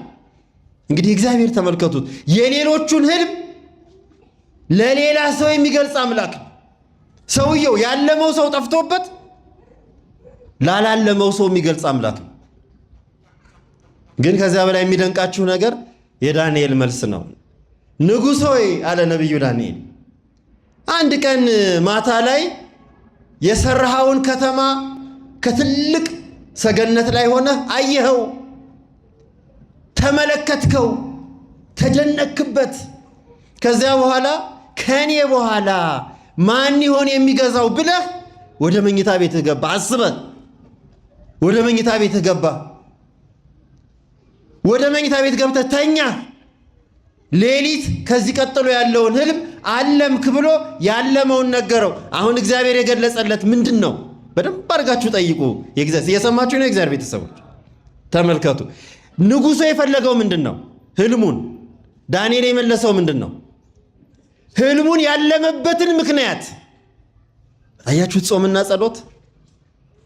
እንግዲህ እግዚአብሔር ተመልከቱት፣ የሌሎቹን ህልም ለሌላ ሰው የሚገልጽ አምላክ። ሰውየው ያለመው ሰው ጠፍቶበት ላላለመው ሰው የሚገልጽ አምላክ። ግን ከዚያ በላይ የሚደንቃችሁ ነገር የዳንኤል መልስ ነው። ንጉሥ ሆይ አለ ነቢዩ ዳንኤል፣ አንድ ቀን ማታ ላይ የሰራኸውን ከተማ ከትልቅ ሰገነት ላይ ሆነህ አየኸው፣ ተመለከትከው፣ ተደነክበት። ከዚያ በኋላ ከኔ በኋላ ማን ይሆን የሚገዛው ብለህ ወደ መኝታ ቤትህ ገባ። አስበህ ወደ መኝታ ቤትህ ገባ። ወደ መኝታ ቤት ገብተህ ተኛ። ሌሊት ከዚህ ቀጥሎ ያለውን ህልም አለምክ ብሎ ያለመውን ነገረው። አሁን እግዚአብሔር የገለጸለት ምንድን ነው? በደንብ አድርጋችሁ ጠይቁ። እየሰማችሁ ነው የእግዚአብሔር ቤተሰቦች? ተመልከቱ። ንጉሡ የፈለገው ምንድን ነው? ህልሙን። ዳንኤል የመለሰው ምንድን ነው? ህልሙን ያለመበትን ምክንያት። አያችሁት? ጾምና ጸሎት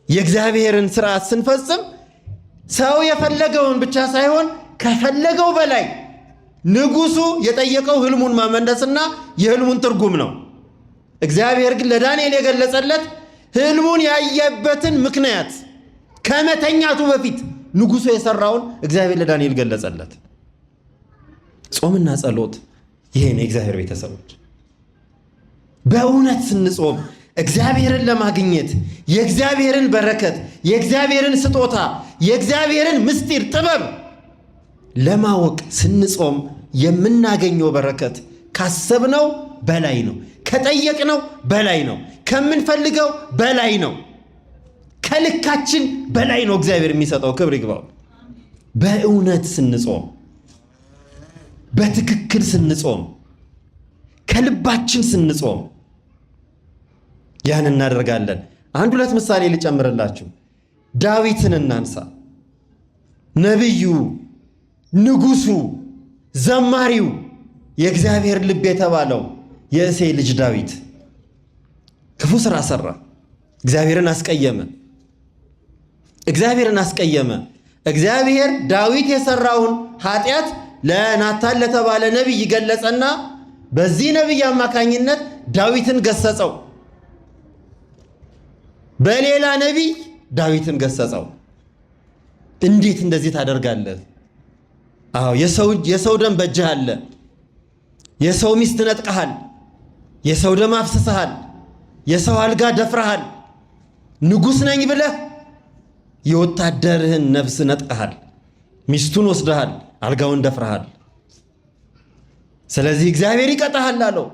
የእግዚአብሔርን ስርዓት ስንፈጽም ሰው የፈለገውን ብቻ ሳይሆን ከፈለገው በላይ ንጉሡ የጠየቀው ህልሙን መመለስና የህልሙን ትርጉም ነው። እግዚአብሔር ግን ለዳንኤል የገለጸለት ህልሙን ያየበትን ምክንያት ከመተኛቱ በፊት ንጉሡ የሰራውን እግዚአብሔር ለዳንኤል ገለጸለት። ጾምና ጸሎት ይሄን የእግዚአብሔር ቤተሰቦች በእውነት ስንጾም እግዚአብሔርን ለማግኘት የእግዚአብሔርን በረከት፣ የእግዚአብሔርን ስጦታ፣ የእግዚአብሔርን ምስጢር ጥበብ ለማወቅ ስንጾም የምናገኘው በረከት ካሰብነው በላይ ነው፣ ከጠየቅነው በላይ ነው፣ ከምንፈልገው በላይ ነው፣ ከልካችን በላይ ነው። እግዚአብሔር የሚሰጠው ክብር ይግባው። በእውነት ስንጾም፣ በትክክል ስንጾም፣ ከልባችን ስንጾም ያን እናደርጋለን። 1-2 ምሳሌ ልጨምርላችሁ። ዳዊትን እናንሳ። ነቢዩ፣ ንጉሡ፣ ዘማሪው፣ የእግዚአብሔር ልብ የተባለው የእሴይ ልጅ ዳዊት ክፉ ሥራ ሠራ። እግዚአብሔርን አስቀየመ። እግዚአብሔር ዳዊት የሠራውን ኃጢአት ለናታን ለተባለ ነቢይ ገለጸና በዚህ ነቢይ አማካኝነት ዳዊትን ገሰጸው። በሌላ ነቢይ ዳዊትን ገሰጸው። እንዴት እንደዚህ ታደርጋለህ? አዎ የሰው ደም በእጅህ አለ። የሰው ሚስት ነጥቀሃል። የሰው ደም አፍስሰሃል። የሰው አልጋ ደፍረሃል። ንጉሥ ነኝ ብለህ የወታደርህን ነፍስ ነጥቀሃል። ሚስቱን ወስደሃል። አልጋውን ደፍረሃል። ስለዚህ እግዚአብሔር ይቀጣሃል አለው።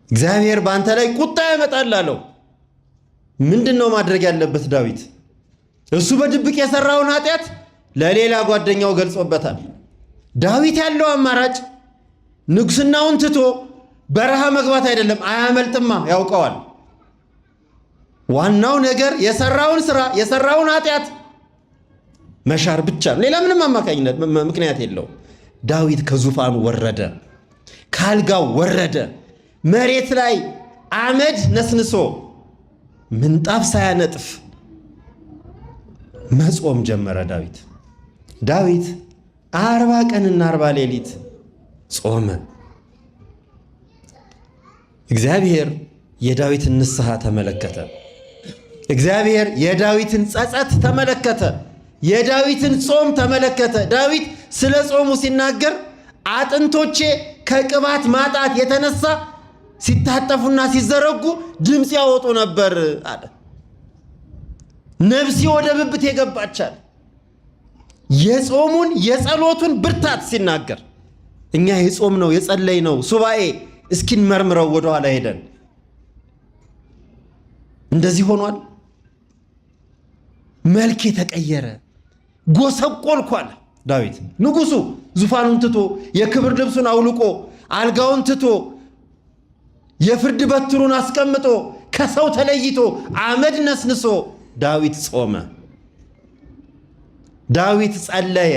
እግዚአብሔር በአንተ ላይ ቁጣ ያመጣል አለው። ምንድን ነው ማድረግ ያለበት ዳዊት? እሱ በድብቅ የሰራውን ኃጢአት ለሌላ ጓደኛው ገልጾበታል። ዳዊት ያለው አማራጭ ንጉሥናውን ትቶ በረሃ መግባት አይደለም። አያመልጥማ፣ ያውቀዋል። ዋናው ነገር የሰራውን ስራ የሰራውን ኃጢአት መሻር ብቻ ነው። ሌላ ምንም አማካኝነት ምክንያት የለውም። ዳዊት ከዙፋኑ ወረደ፣ ከአልጋው ወረደ። መሬት ላይ አመድ ነስንሶ ምንጣፍ ሳያነጥፍ መጾም ጀመረ። ዳዊት 40 ቀንና 40 ሌሊት ጾመ። እግዚአብሔር የዳዊትን ንስሐ ተመለከተ። እግዚአብሔር የዳዊትን ጸጸት ተመለከተ። የዳዊትን ጾም ተመለከተ። ዳዊት ስለ ጾሙ ሲናገር አጥንቶቼ ከቅባት ማጣት የተነሳ ሲታጠፉና ሲዘረጉ ድምፅ ያወጡ ነበር አለ። ነፍሴ ወደ ብብቴ ገባቻል። የጾሙን የጸሎቱን ብርታት ሲናገር እኛ የጾም ነው የጸለይ ነው ሱባኤ እስኪን መርምረው ወደ ኋላ ሄደን እንደዚህ ሆኗል። መልክ የተቀየረ ጎሰቆልኩ አለ ዳዊት። ንጉሱ ዙፋኑን ትቶ የክብር ልብሱን አውልቆ አልጋውን ትቶ የፍርድ በትሩን አስቀምጦ ከሰው ተለይቶ አመድ ነስንሶ ዳዊት ጾመ። ዳዊት ጸለየ።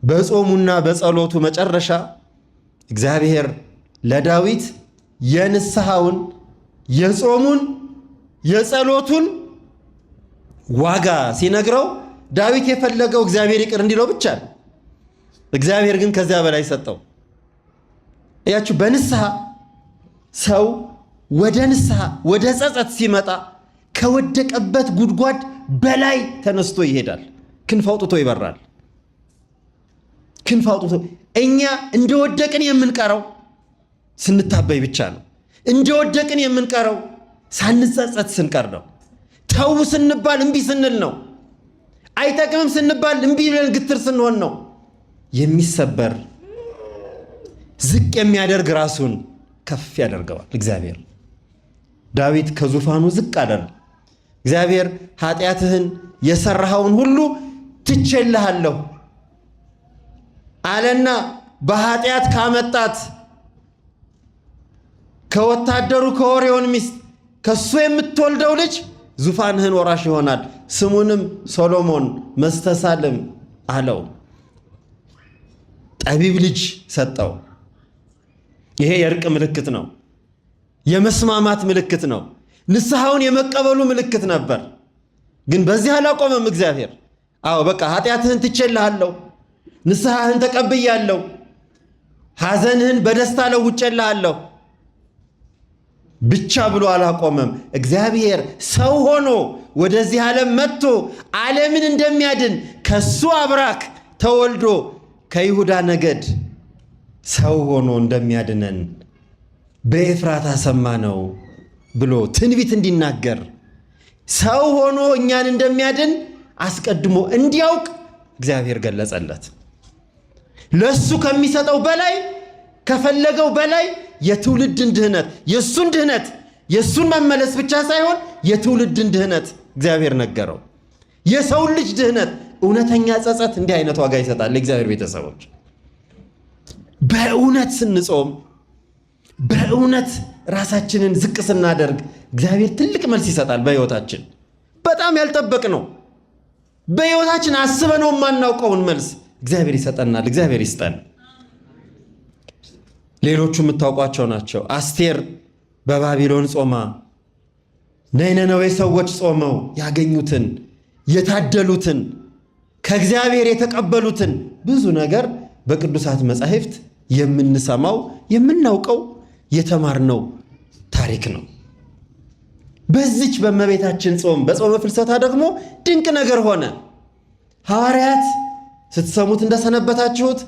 በጾሙና በጸሎቱ መጨረሻ እግዚአብሔር ለዳዊት የንስሐውን የጾሙን የጸሎቱን ዋጋ ሲነግረው ዳዊት የፈለገው እግዚአብሔር ይቅር እንዲለው ብቻ ነው። እግዚአብሔር ግን ከዚያ በላይ ሰጠው። እያችሁ በንስሐ ሰው ወደ ንስሐ ወደ ጸጸት ሲመጣ ከወደቀበት ጉድጓድ በላይ ተነስቶ ይሄዳል። ክንፍ አውጥቶ ይበራል። ክንፍ አውጥቶ እኛ እንደወደቅን የምንቀረው ስንታበይ ብቻ ነው። እንደወደቅን የምንቀረው ሳንጸጸት ስንቀር ነው። ተው ስንባል እምቢ ስንል ነው። አይጠቅምም ስንባል እምቢ ብለን ግትር ስንሆን ነው። የሚሰበር ዝቅ የሚያደርግ ራሱን ከፍ ያደርገዋል እግዚአብሔር። ዳዊት ከዙፋኑ ዝቅ አደረገ። እግዚአብሔር ኃጢአትህን የሰራኸውን ሁሉ ትቼልሃለሁ አለና በኃጢአት ካመጣት ከወታደሩ ከኦርዮን ሚስት ከሱ የምትወልደው ልጅ ዙፋንህን ወራሽ ይሆናል፣ ስሙንም ሶሎሞን መስተሳልም አለው። ጠቢብ ልጅ ሰጠው። ይሄ የእርቅ ምልክት ነው። የመስማማት ምልክት ነው። ንስሐውን የመቀበሉ ምልክት ነበር። ግን በዚህ አላቆመም እግዚአብሔር። አዎ በቃ ኃጢአትህን ትቼልሃለሁ፣ ንስሐህን ተቀብያለሁ፣ ሐዘንህን በደስታ ለውጬልሃለሁ ብቻ ብሎ አላቆመም። እግዚአብሔር ሰው ሆኖ ወደዚህ ዓለም መጥቶ ዓለምን እንደሚያድን ከሱ አብራክ ተወልዶ ከይሁዳ ነገድ ሰው ሆኖ እንደሚያድነን በኤፍራታ ሰማነው ብሎ ትንቢት እንዲናገር ሰው ሆኖ እኛን እንደሚያድን አስቀድሞ እንዲያውቅ እግዚአብሔር ገለጸለት። ለሱ ከሚሰጠው በላይ ከፈለገው በላይ የትውልድን ድህነት የሱን መመለስ ብቻ ሳይሆን የትውልድን ድህነት እግዚአብሔር ነገረው። የሰውን ልጅ ድህነት እውነተኛ ጸጸት እንዲህ አይነት ዋጋ ይሰጣል። ለእግዚአብሔር ቤተሰቦች በእውነት ስንጾም በእውነት ራሳችንን ዝቅ ስናደርግ እግዚአብሔር ትልቅ መልስ ይሰጣል። በሕይወታችን በጣም ያልጠበቅነው በሕይወታችን አስበነው የማናውቀውን መልስ እግዚአብሔር ይሰጠናል። እግዚአብሔር ይስጠን። ሌሎቹ የምታውቋቸው ናቸው። አስቴር በባቢሎን ጾማ፣ ነነዌ ሰዎች ጾመው ያገኙትን የታደሉትን ከእግዚአብሔር የተቀበሉትን ብዙ ነገር በቅዱሳት መጻሕፍት የምንሰማው የምናውቀው የተማርነው ታሪክ ነው። በዚች በእመቤታችን ጾም በጾመ ፍልሰታ ደግሞ ድንቅ ነገር ሆነ። ሐዋርያት ስትሰሙት እንደሰነበታችሁት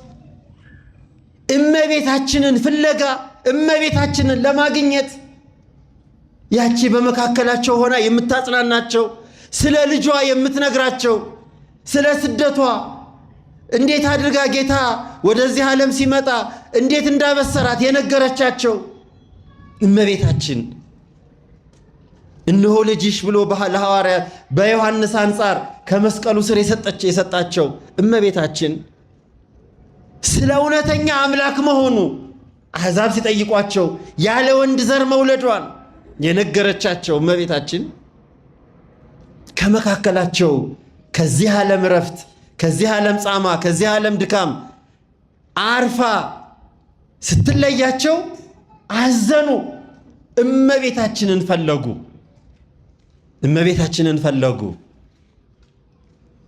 እመቤታችንን ፍለጋ እመቤታችንን ለማግኘት ያቺ በመካከላቸው ሆና የምታጽናናቸው፣ ስለ ልጇ የምትነግራቸው፣ ስለ ስደቷ እንዴት አድርጋ ጌታ ወደዚህ ዓለም ሲመጣ እንዴት እንዳበሰራት የነገረቻቸው እመቤታችን እነሆ ልጅሽ ብሎ ለሐዋርያት በዮሐንስ አንጻር ከመስቀሉ ስር የሰጣቸው እመቤታችን ስለ እውነተኛ አምላክ መሆኑ አሕዛብ ሲጠይቋቸው ያለ ወንድ ዘር መውለዷን የነገረቻቸው እመቤታችን ከመካከላቸው ከዚህ ዓለም ረፍት፣ ከዚህ ዓለም ጻማ፣ ከዚህ ዓለም ድካም አርፋ ስትለያቸው አዘኑ። እመቤታችንን ፈለጉ።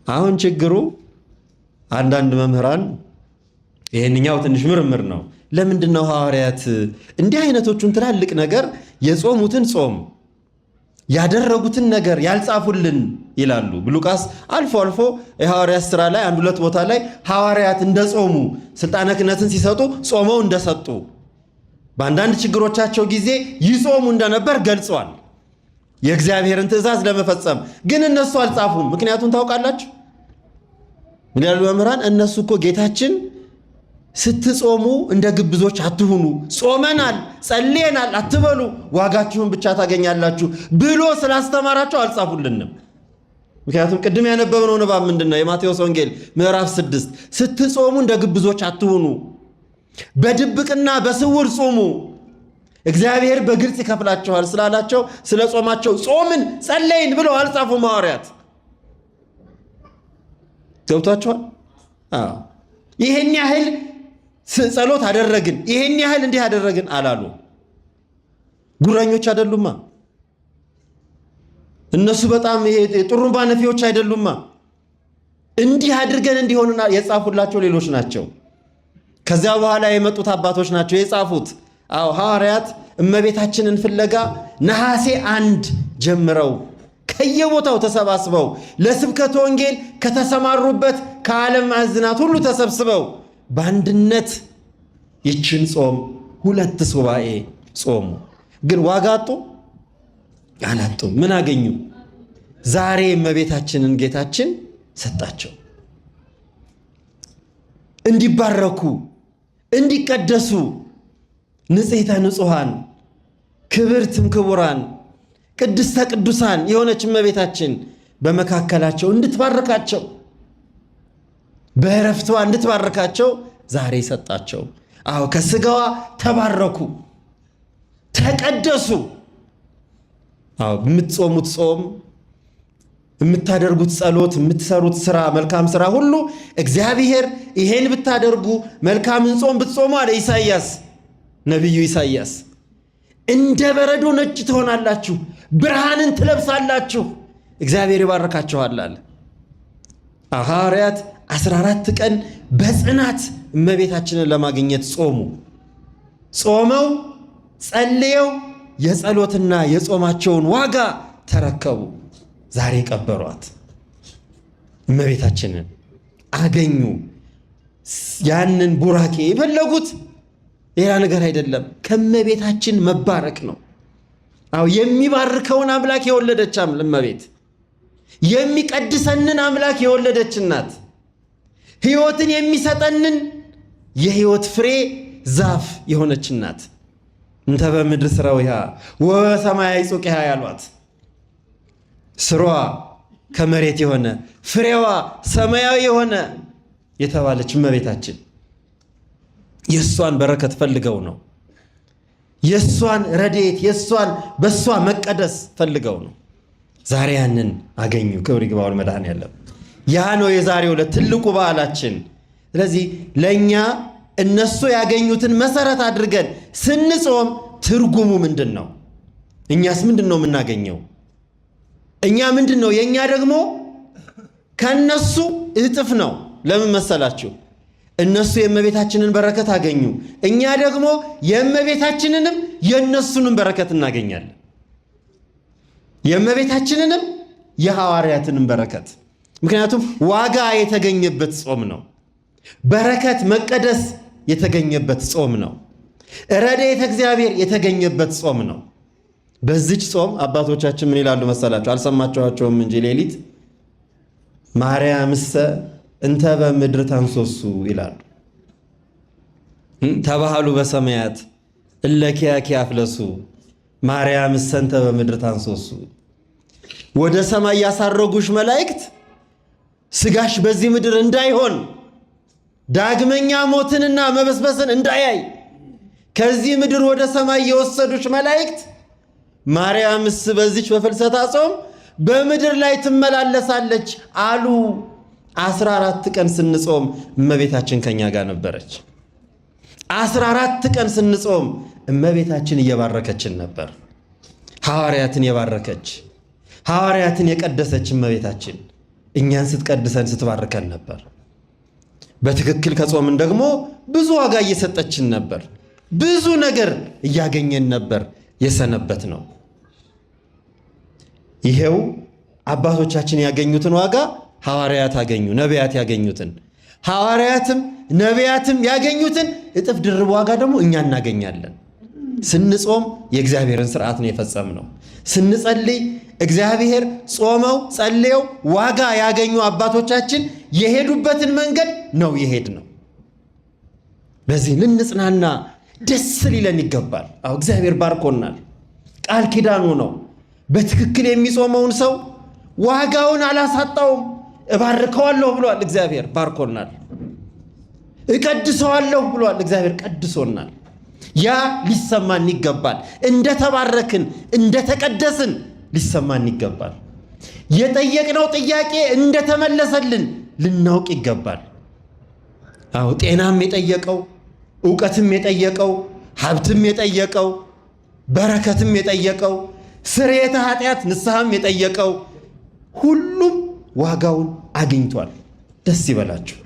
አሁን ችግሩ አንዳንድ መምህራን ይሄንኛው ትንሽ ምርምር ነው። ለምንድነው ሐዋርያት እንዲህ አይነቶቹን ትላልቅ ነገር የጾሙትን ጾም ያደረጉትን ነገር ያልጻፉልን ይላሉ። ሉቃስ አልፎ አልፎ የሐዋርያት ሥራ ላይ አንድ ሁለት ቦታ ላይ ሐዋርያት እንደጾሙ ስልጣነ ክህነትን ሲሰጡ ጾመው እንደሰጡ በአንዳንድ ችግሮቻቸው ጊዜ ይጾሙ እንደነበር ገልጿል። የእግዚአብሔርን ትእዛዝ ለመፈጸም ግን እነሱ አልጻፉም። ምክንያቱም ታውቃላችሁ ምን ያሉ መምህራን፣ እነሱ እኮ ጌታችን ስትጾሙ እንደ ግብዞች አትሁኑ፣ ጾመናል ጸልየናል አትበሉ፣ ዋጋችሁን ብቻ ታገኛላችሁ ብሎ ስላስተማራቸው አልጻፉልንም። ምክንያቱም ቅድም ያነበብነው ንባብ ምንድነው? የማቴዎስ ወንጌል ምዕራፍ 6 ስትጾሙ እንደ ግብዞች አትሁኑ፣ በድብቅና በስውር ጾሙ፣ እግዚአብሔር በግልጽ ይከፍላችኋል ስላላቸው ስለ ጾማቸው ጾምን ጸለይን ብለው አልጻፉም ሐዋርያት። ገብቷችኋል? ይሄን ያህል ጸሎት አደረግን፣ ይሄን ያህል እንዲህ አደረግን አላሉ። ጉረኞች አይደሉማ እነሱ፣ በጣም ጥሩምባ ነፊዎች አይደሉማ። እንዲህ አድርገን እንዲሆንና የጻፉላቸው ሌሎች ናቸው። ከዚያ በኋላ የመጡት አባቶች ናቸው የጻፉት። ሐዋርያት እመቤታችንን ፍለጋ ነሐሴ 1 ጀምረው ከየቦታው ተሰባስበው ለስብከተ ወንጌል ከተሰማሩበት ከዓለም ማዕዝናት ሁሉ ተሰብስበው በአንድነት ይችን ጾም 2 ሱባኤ ጾሙ። ግን ዋጋ አጡ? አላጡም። ምን አገኙ? ዛሬ እመቤታችንን ጌታችን ሰጣቸው፣ እንዲባረኩ፣ እንዲቀደሱ፣ ንጽሕተ ንጹሐን ክብርትም ክቡራን ቅድስተ ቅዱሳን የሆነች እመቤታችን በመካከላቸው እንድትባርካቸው፣ በዕረፍቷ እንድትባርካቸው ዛሬ ሰጣቸው። ከስጋዋ ተባረኩ፣ ተቀደሱ። የምትጾሙት ጾም፣ የምታደርጉት ጸሎት፣ የምትሰሩት ስራ፣ መልካም ስራ ሁሉ እግዚአብሔር ይሄን ብታደርጉ መልካምን ጾም ብትጾሙ አለ ኢሳይያስ፣ ነቢዩ ኢሳይያስ እንደ በረዶ ነጭ ትሆናላችሁ፣ ብርሃንን ትለብሳላችሁ፣ እግዚአብሔር ይባርካችኋል አለ። ሐዋርያት 14 ቀን በጽናት እመቤታችንን ለማግኘት ጾሙ። ጾመው ጸልየው የጸሎትና የጾማቸውን ዋጋ ተረከቡ። ዛሬ ቀበሯት። እመቤታችንን አገኙ። ያንን ቡራኬ የፈለጉት ሌላ ነገር አይደለም፣ ከእመቤታችን መባረክ ነው። የሚባርከውን አምላክ የወለደች እመቤት፣ የሚቀድሰንን አምላክ የወለደች እናት፣ ሕይወትን የሚሰጠንን የሕይወት ፍሬ ዛፍ የሆነች እናት እንተ በምድር ሥራዊሃ ወሰማይ ጹቂሃ ያሏት፣ ስሯ ከመሬት የሆነ ፍሬዋ ሰማያዊ የሆነ የተባለች እመቤታችን የእሷን በረከት ፈልገው ነው። የእሷን ረድኤት፣ የእሷን በእሷ መቀደስ ፈልገው ነው። ዛሬ ያንን አገኙ። ክብር ይግባው መድኃኔዓለም። ያ ነው የዛሬው ዕለት ትልቁ በዓላችን። ስለዚህ ለእኛ እነሱ ያገኙትን መሰረት አድርገን ስንጾም ትርጉሙ ምንድን ነው? እኛስ ምንድን ነው የምናገኘው? እኛ ምንድን ነው? የእኛ ደግሞ ከነሱ እጥፍ ነው። ለምን መሰላችሁ? እነሱ የእመቤታችንን በረከት አገኙ፣ እኛ ደግሞ የእመቤታችንንም የእነሱንም በረከት እናገኛለን። የእመቤታችንንም የሐዋርያትንም በረከት። ምክንያቱም ዋጋ የተገኘበት ጾም ነው። በረከት መቀደስ የተገኘበት ጾም ነው። ረድኤተ እግዚአብሔር የተገኘበት ጾም ነው። በዚች ጾም አባቶቻችን ምን ይላሉ መሰላችሁ? አልሰማችኋቸውም እንጂ ሌሊት ማርያምሰ እንተ በምድር ታንሶሱ ይላሉ። ተባሃሉ በሰማያት እለኪያኪ አፍለሱ ማርያምሰ እንተ በምድር ታንሶሱ። ወደ ሰማይ ያሳረጉሽ መላእክት ስጋሽ በዚህ ምድር እንዳይሆን ዳግመኛ ሞትንና መበስበስን እንዳያይ ከዚህ ምድር ወደ ሰማይ የወሰዱሽ መላእክት ማርያምስ በዚች በፍልሰታ ጾም በምድር ላይ ትመላለሳለች አሉ። 14 ቀን ስንጾም እመቤታችን ከኛ ጋር ነበረች። 14 ቀን ስንጾም እመቤታችን እየባረከችን ነበር። ሐዋርያትን የባረከች፣ ሐዋርያትን የቀደሰች እመቤታችን እኛን ስትቀድሰን ስትባርከን ነበር። በትክክል ከጾምን ደግሞ ብዙ ዋጋ እየሰጠችን ነበር። ብዙ ነገር እያገኘን ነበር የሰነበት ነው። ይሄው አባቶቻችን ያገኙትን ዋጋ ሐዋርያት አገኙ፣ ነቢያት ያገኙትን፣ ሐዋርያትም ነቢያትም ያገኙትን እጥፍ ድርብ ዋጋ ደግሞ እኛ እናገኛለን። ስንጾም የእግዚአብሔርን ስርዓት ነው የፈጸምነው። ስንጸልይ እግዚአብሔር ጾመው ጸልየው ዋጋ ያገኙ አባቶቻችን የሄዱበትን መንገድ ነው የሄድነው። በዚህ ልንጽናና ደስ ሊለን ይገባል። እግዚአብሔር ባርኮናል። ቃል ኪዳኑ ነው። በትክክል የሚጾመውን ሰው ዋጋውን አላሳጣውም። እባርከዋለሁ ብሏል እግዚአብሔር፣ ባርኮናል። እቀድሰዋለሁ ብሏል እግዚአብሔር፣ ቀድሶናል። ያ ሊሰማን ይገባል። እንደተባረክን እንደተቀደስን ሊሰማን ይገባል። የጠየቅነው ጥያቄ እንደተመለሰልን ልናውቅ ይገባል። አዎ ጤናም የጠየቀው፣ ዕውቀትም የጠየቀው፣ ሀብትም የጠየቀው፣ በረከትም የጠየቀው፣ ስርየተ ኃጢአት ንስሐም የጠየቀው ሁሉም ዋጋውን አግኝቷል። ደስ ይበላችሁ።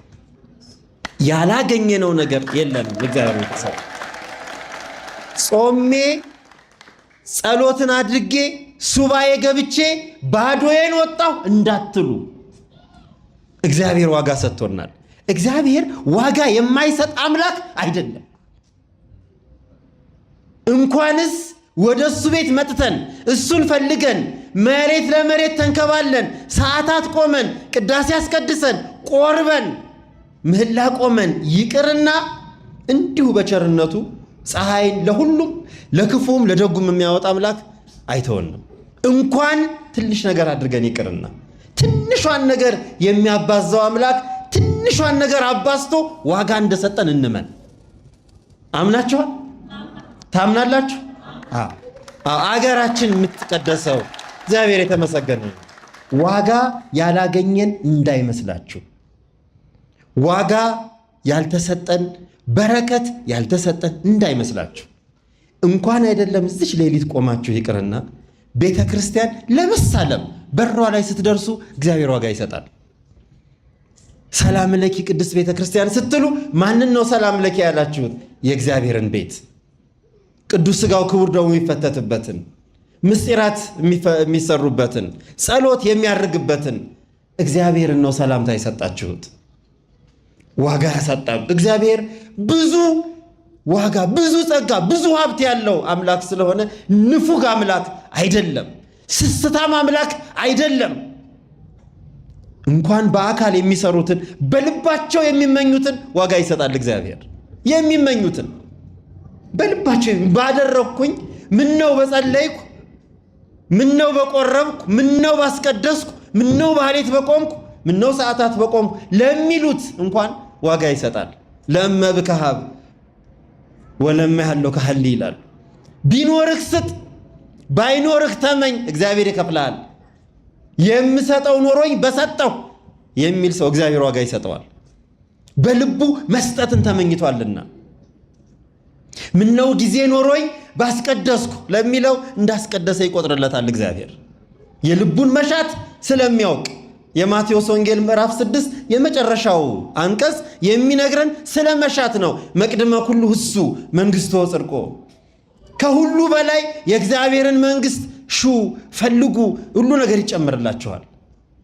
ያላገኘነው ነገር የለንም። እግዚአብሔር ይመስገን። ጾሜ ጸሎትን አድርጌ ሱባኤ ገብቼ ባዶዬን ወጣሁ እንዳትሉ፣ እግዚአብሔር ዋጋ ሰጥቶናል። እግዚአብሔር ዋጋ የማይሰጥ አምላክ አይደለም። እንኳንስ ወደ እሱ ቤት መጥተን እሱን ፈልገን መሬት ለመሬት ተንከባለን ሰዓታት ቆመን ቅዳሴ አስቀድሰን ቆርበን ምህላ ቆመን ይቅርና እንዲሁ በቸርነቱ ፀሐይን ለሁሉም ለክፉም ለደጉም የሚያወጣ አምላክ አይተወንም። እንኳን ትንሽ ነገር አድርገን ይቅርና ትንሿን ነገር የሚያባዛው አምላክ ትንሿን ነገር አባዝቶ ዋጋ እንደሰጠን እንመን። አምናችኋል? ታምናላችሁ? አገራችን የምትቀደሰው እግዚአብሔር የተመሰገነ ዋጋ ያላገኘን እንዳይመስላችሁ። ዋጋ ያልተሰጠን በረከት ያልተሰጠን እንዳይመስላችሁ። እንኳን አይደለም እዚች ሌሊት ቆማችሁ ይቅርና ቤተ ክርስቲያን ለመሳለም በሯ ላይ ስትደርሱ እግዚአብሔር ዋጋ ይሰጣል። ሰላም ለኪ ቅድስት ቤተ ክርስቲያን ስትሉ ማንን ነው ሰላም ለኪ ያላችሁት? የእግዚአብሔርን ቤት፣ ቅዱስ ሥጋው ክቡር ደሙ የሚፈተትበትን፣ ምስጢራት የሚሰሩበትን፣ ጸሎት የሚያርግበትን እግዚአብሔርን ነው ሰላምታ የሰጣችሁት። ዋጋ ያሳጣም እግዚአብሔር ብዙ ዋጋ፣ ብዙ ጸጋ፣ ብዙ ሀብት ያለው አምላክ ስለሆነ ንፉግ አምላክ አይደለም፣ ስስታም አምላክ አይደለም። እንኳን በአካል የሚሰሩትን በልባቸው የሚመኙትን ዋጋ ይሰጣል እግዚአብሔር። የሚመኙትን በልባቸው ባደረግኩኝ፣ ምነው በጸለይኩ፣ ምነው በቆረብኩ፣ ምነው ባስቀደስኩ፣ ምነው በሐሌት በቆምኩ፣ ምነው ሰዓታት በቆምኩ ለሚሉት እንኳን ዋጋ ይሰጣል። ለእመብከሃብ ወለማ ያለው ካህሊ ይላል። ቢኖርህ ስጥ፣ ባይኖርህ ተመኝ፣ እግዚአብሔር ይከፍልሃል። የምሰጠው ኖሮኝ በሰጠው የሚል ሰው እግዚአብሔር ዋጋ ይሰጠዋል። በልቡ መስጠትን ተመኝቷልና። ምነው ጊዜ ኖሮኝ ባስቀደስኩ ለሚለው እንዳስቀደሰ ይቆጥርለታል እግዚአብሔር። የልቡን መሻት ስለሚያውቅ የማቴዎስ ወንጌል ምዕራፍ 6 የመጨረሻው አንቀጽ የሚነግረን ስለ መሻት ነው። መቅድመ ኩሉ እሱ መንግሥቶ ጽድቆ፣ ከሁሉ በላይ የእግዚአብሔርን መንግሥት ሹ፣ ፈልጉ፣ ሁሉ ነገር ይጨምርላችኋል።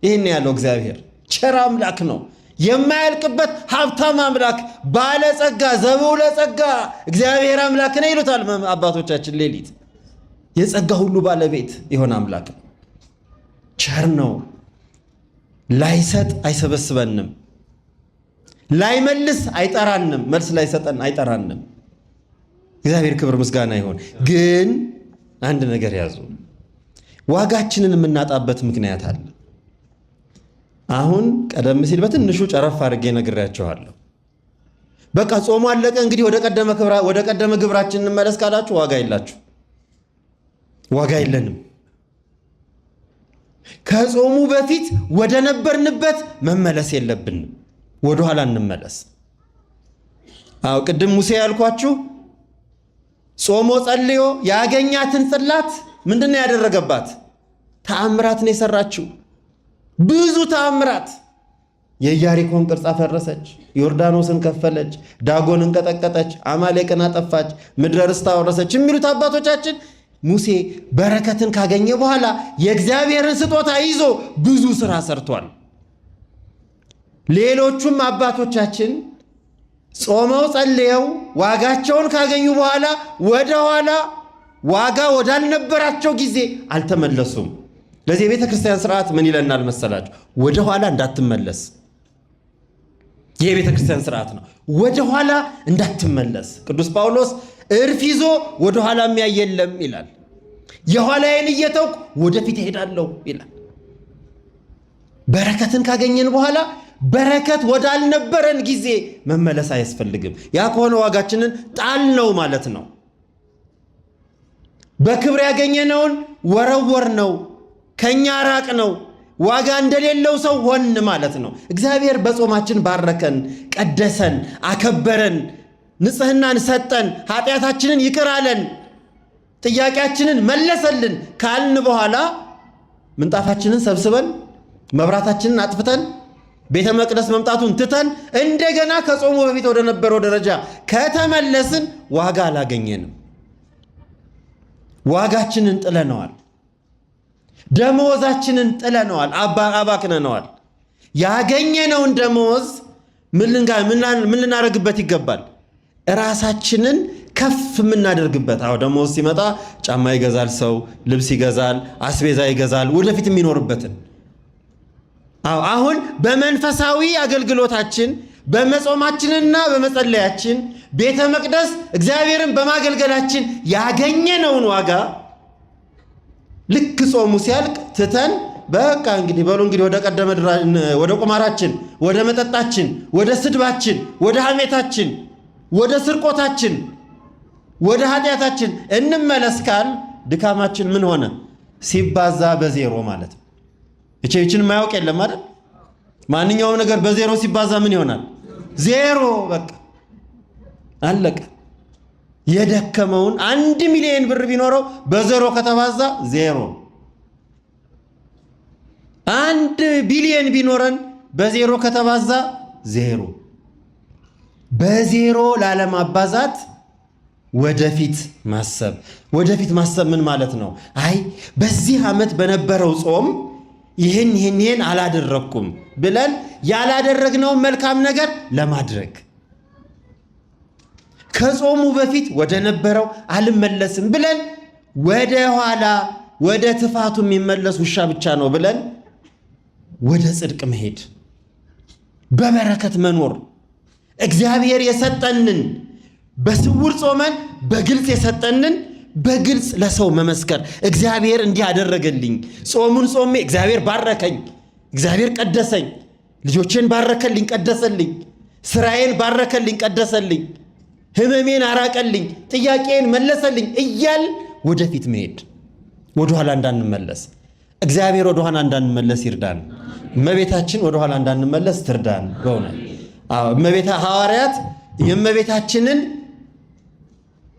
ይህን ያለው እግዚአብሔር ቸር አምላክ ነው። የማያልቅበት ሀብታም አምላክ፣ ባለጸጋ፣ ዘበውለ ጸጋ እግዚአብሔር አምላክ ነው ይሉታል አባቶቻችን ሌሊት። የጸጋ ሁሉ ባለቤት የሆነ አምላክ ቸር ነው። ላይሰጥ አይሰበስበንም፣ ላይመልስ አይጠራንም፣ መልስ ላይሰጠን አይጠራንም። እግዚአብሔር ክብር ምስጋና ይሆን። ግን አንድ ነገር ያዙ፣ ዋጋችንን የምናጣበት ምክንያት አለ። አሁን ቀደም ሲል በትንሹ ጨረፍ አድርጌ ነግሬያችኋለሁ። በቃ ጾሙ አለቀ፣ እንግዲህ ወደ ቀደመ ግብራችን እንመለስ ካላችሁ ዋጋ የላችሁ፣ ዋጋ የለንም። ከጾሙ በፊት ወደ ነበርንበት መመለስ የለብንም። ወደ ኋላ እንመለስ። አዎ ቅድም ሙሴ ያልኳችሁ ጾሞ ጸልዮ ያገኛትን ጽላት ምንድነው ያደረገባት? ተአምራት ነው የሰራችው። ብዙ ተአምራት። የኢያሪኮን ቅርጽ አፈረሰች፣ ዮርዳኖስን ከፈለች፣ ዳጎንን ቀጠቀጠች፣ አማሌቅን አጠፋች፣ ምድረ ርስት አወረሰች የሚሉት አባቶቻችን ሙሴ በረከትን ካገኘ በኋላ የእግዚአብሔርን ስጦታ ይዞ ብዙ ስራ ሰርቷል። ሌሎቹም አባቶቻችን ጾመው ጸልየው ዋጋቸውን ካገኙ በኋላ ወደ ኋላ ዋጋ ወዳልነበራቸው ጊዜ አልተመለሱም። ለዚህ የቤተ ክርስቲያን ስርዓት ምን ይለናል መሰላችሁ? ወደ ኋላ እንዳትመለስ። ይህ የቤተ ክርስቲያን ስርዓት ነው። ወደ ኋላ እንዳትመለስ። ቅዱስ ጳውሎስ እርፍ ይዞ ወደ ኋላ የሚያይ የለም ይላል። የኋላዬን እየተውኩ ወደፊት እሄዳለሁ ይላል። በረከትን ካገኘን በኋላ በረከት ወዳልነበረን ጊዜ መመለስ አያስፈልግም። ያ ከሆነ ዋጋችንን ጣል ነው ማለት ነው። በክብር ያገኘነውን ወረወር ነው፣ ከኛ ራቅ ነው፣ ዋጋ እንደሌለው ሰው ሆን ማለት ነው። እግዚአብሔር በጾማችን ባረከን፣ ቀደሰን፣ አከበረን፣ ንጽህናን ሰጠን፣ ኃጢአታችንን ይቅር አለን፣ ጥያቄያችንን መለሰልን ካልን በኋላ ምንጣፋችንን ሰብስበን መብራታችንን አጥፍተን ቤተ መቅደስ መምጣቱን ትተን እንደገና ከጾሙ በፊት ወደ ነበረው ደረጃ ከተመለስን ዋጋ አላገኘንም። ዋጋችንን ጥለነዋል። ደመወዛችንን ጥለነዋል፣ አባክነነዋል። ያገኘነውን ደመወዝ ምን ልናደርግበት ይገባል? ራሳችንን ከፍ የምናደርግበት። ደመወዝ ሲመጣ ጫማ ይገዛል ሰው፣ ልብስ ይገዛል፣ አስቤዛ ይገዛል፣ ወደፊት የሚኖርበትን። አሁን በመንፈሳዊ አገልግሎታችን በመጾማችንና በመጸለያችን ቤተ መቅደስ እግዚአብሔርን በማገልገላችን ያገኘነውን ዋጋ ልክ ጾሙ ሲያልቅ ትተን በቃ እንግዲህ ወደ ቀደመ ወደ ቁማራችን፣ ወደ መጠጣችን፣ ወደ ስድባችን፣ ወደ ሐሜታችን፣ ወደ ስርቆታችን፣ ወደ ኃጢአታችን እንመለስ ካል ድካማችን ምን ሆነ? ሲባዛ በዜሮ ማለት ነው። እቺን ማያውቅ የለም አይደል? ማንኛውም ነገር በዜሮ ሲባዛ ምን ይሆናል? ዜሮ። በቃ አለቀ። የደከመውን 1 ሚሊዮን ብር ቢኖረው በዜሮ ከተባዛ ዜሮ። 1 ቢሊዮን ቢኖረን በዜሮ ከተባዛ ዜሮ። በዜሮ ላለማባዛት ወደፊት ማሰብ። ወደፊት ማሰብ ምን ማለት ነው? አይ በዚህ ዓመት በነበረው ጾም ይህን አላደረኩም ብለን ያላደረግነውን መልካም ነገር ለማድረግ፣ ከጾሙ በፊት ወደ ነበረው አልመለስም ብለን ወደ ኋላ ወደ ትፋቱ የሚመለስ ውሻ ብቻ ነው ብለን ወደ ጽድቅ መሄድ፣ በበረከት መኖር፣ እግዚአብሔር የሰጠንን በስውር ጾመን በግልጽ የሰጠንን በግልጽ ለሰው መመስከር። እግዚአብሔር እንዲህ አደረገልኝ፣ ጾሙን ጾሜ እግዚአብሔር ባረከኝ፣ እግዚአብሔር ቀደሰኝ፣ ልጆቼን ባረከልኝ፣ ቀደሰልኝ፣ ስራዬን ባረከልኝ፣ ቀደሰልኝ፣ ህመሜን አራቀልኝ፣ ጥያቄን መለሰልኝ እያል ወደፊት መሄድ፣ ወደኋላ እንዳንመለስ። እግዚአብሔር ወደኋላ እንዳንመለስ ይርዳን። እመቤታችን ወደኋላ እንዳንመለስ ትርዳን። በእውነት ሐዋርያት የእመቤታችንን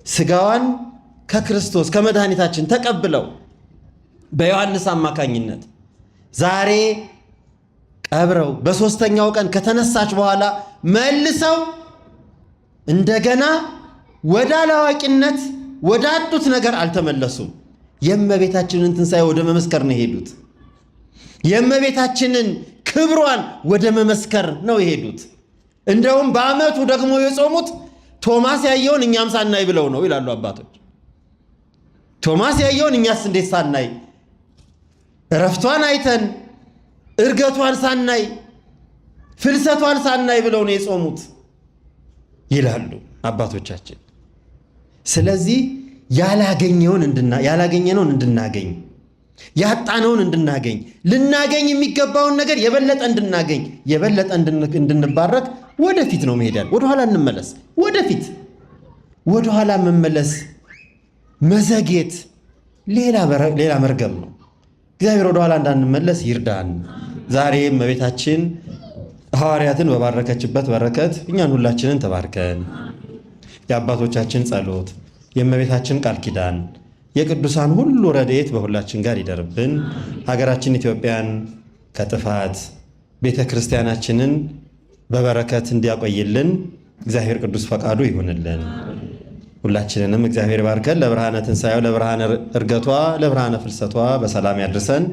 ስጋዋን ከክርስቶስ ከመድኃኒታችን ተቀብለው በዮሐንስ አማካኝነት ዛሬ ቀብረው በሦስተኛው ቀን ከተነሳች በኋላ መልሰው እንደገና ወደ አላዋቂነት ወደ አጡት ነገር አልተመለሱም። የእመቤታችንን ትንሣኤ ወደ መመስከር ነው የሄዱት። የእመቤታችንን ክብሯን ወደ መመስከር ነው የሄዱት። እንደውም በዓመቱ ደግሞ የጾሙት ቶማስ ያየውን እኛም ሳናይ ብለው ነው ይላሉ አባቶች። ቶማስ ያየውን እኛስ እንዴት ሳናይ? እረፍቷን አይተን እርገቷን ሳናይ ፍልሰቷን ሳናይ ብለው ነው የጾሙት ይላሉ አባቶቻችን። ስለዚህ ያላገኘነውን እንድናገኝ፣ ያጣነውን እንድናገኝ፣ ልናገኝ የሚገባውን ነገር የበለጠ እንድናገኝ፣ የበለጠ እንድንባረክ ወደፊት ነው መሄዳል። ወደኋላ እንመለስ። ወደኋላ መመለስ መዘጌት ሌላ መርገም ነው። እግዚአብሔር ወደኋላ እንዳንመለስ ይርዳን። ዛሬ እመቤታችን ሐዋርያትን በባረከችበት በረከት እኛን ሁላችንን ተባርከን የአባቶቻችን ጸሎት፣ የእመቤታችን ቃል ኪዳን፣ የቅዱሳን ሁሉ ረድኤት በሁላችን ጋር ይደርብን። ሀገራችን ኢትዮጵያን ከጥፋት ቤተ ክርስቲያናችንን በበረከት እንዲያቆይልን እግዚአብሔር ቅዱስ ፈቃዱ ይሁንልን። ሁላችንንም እግዚአብሔር ባርከን ለብርሃነ ትንሣኤው፣ ለብርሃነ ዕርገቷ፣ ለብርሃነ ፍልሰቷ በሰላም ያድርሰን።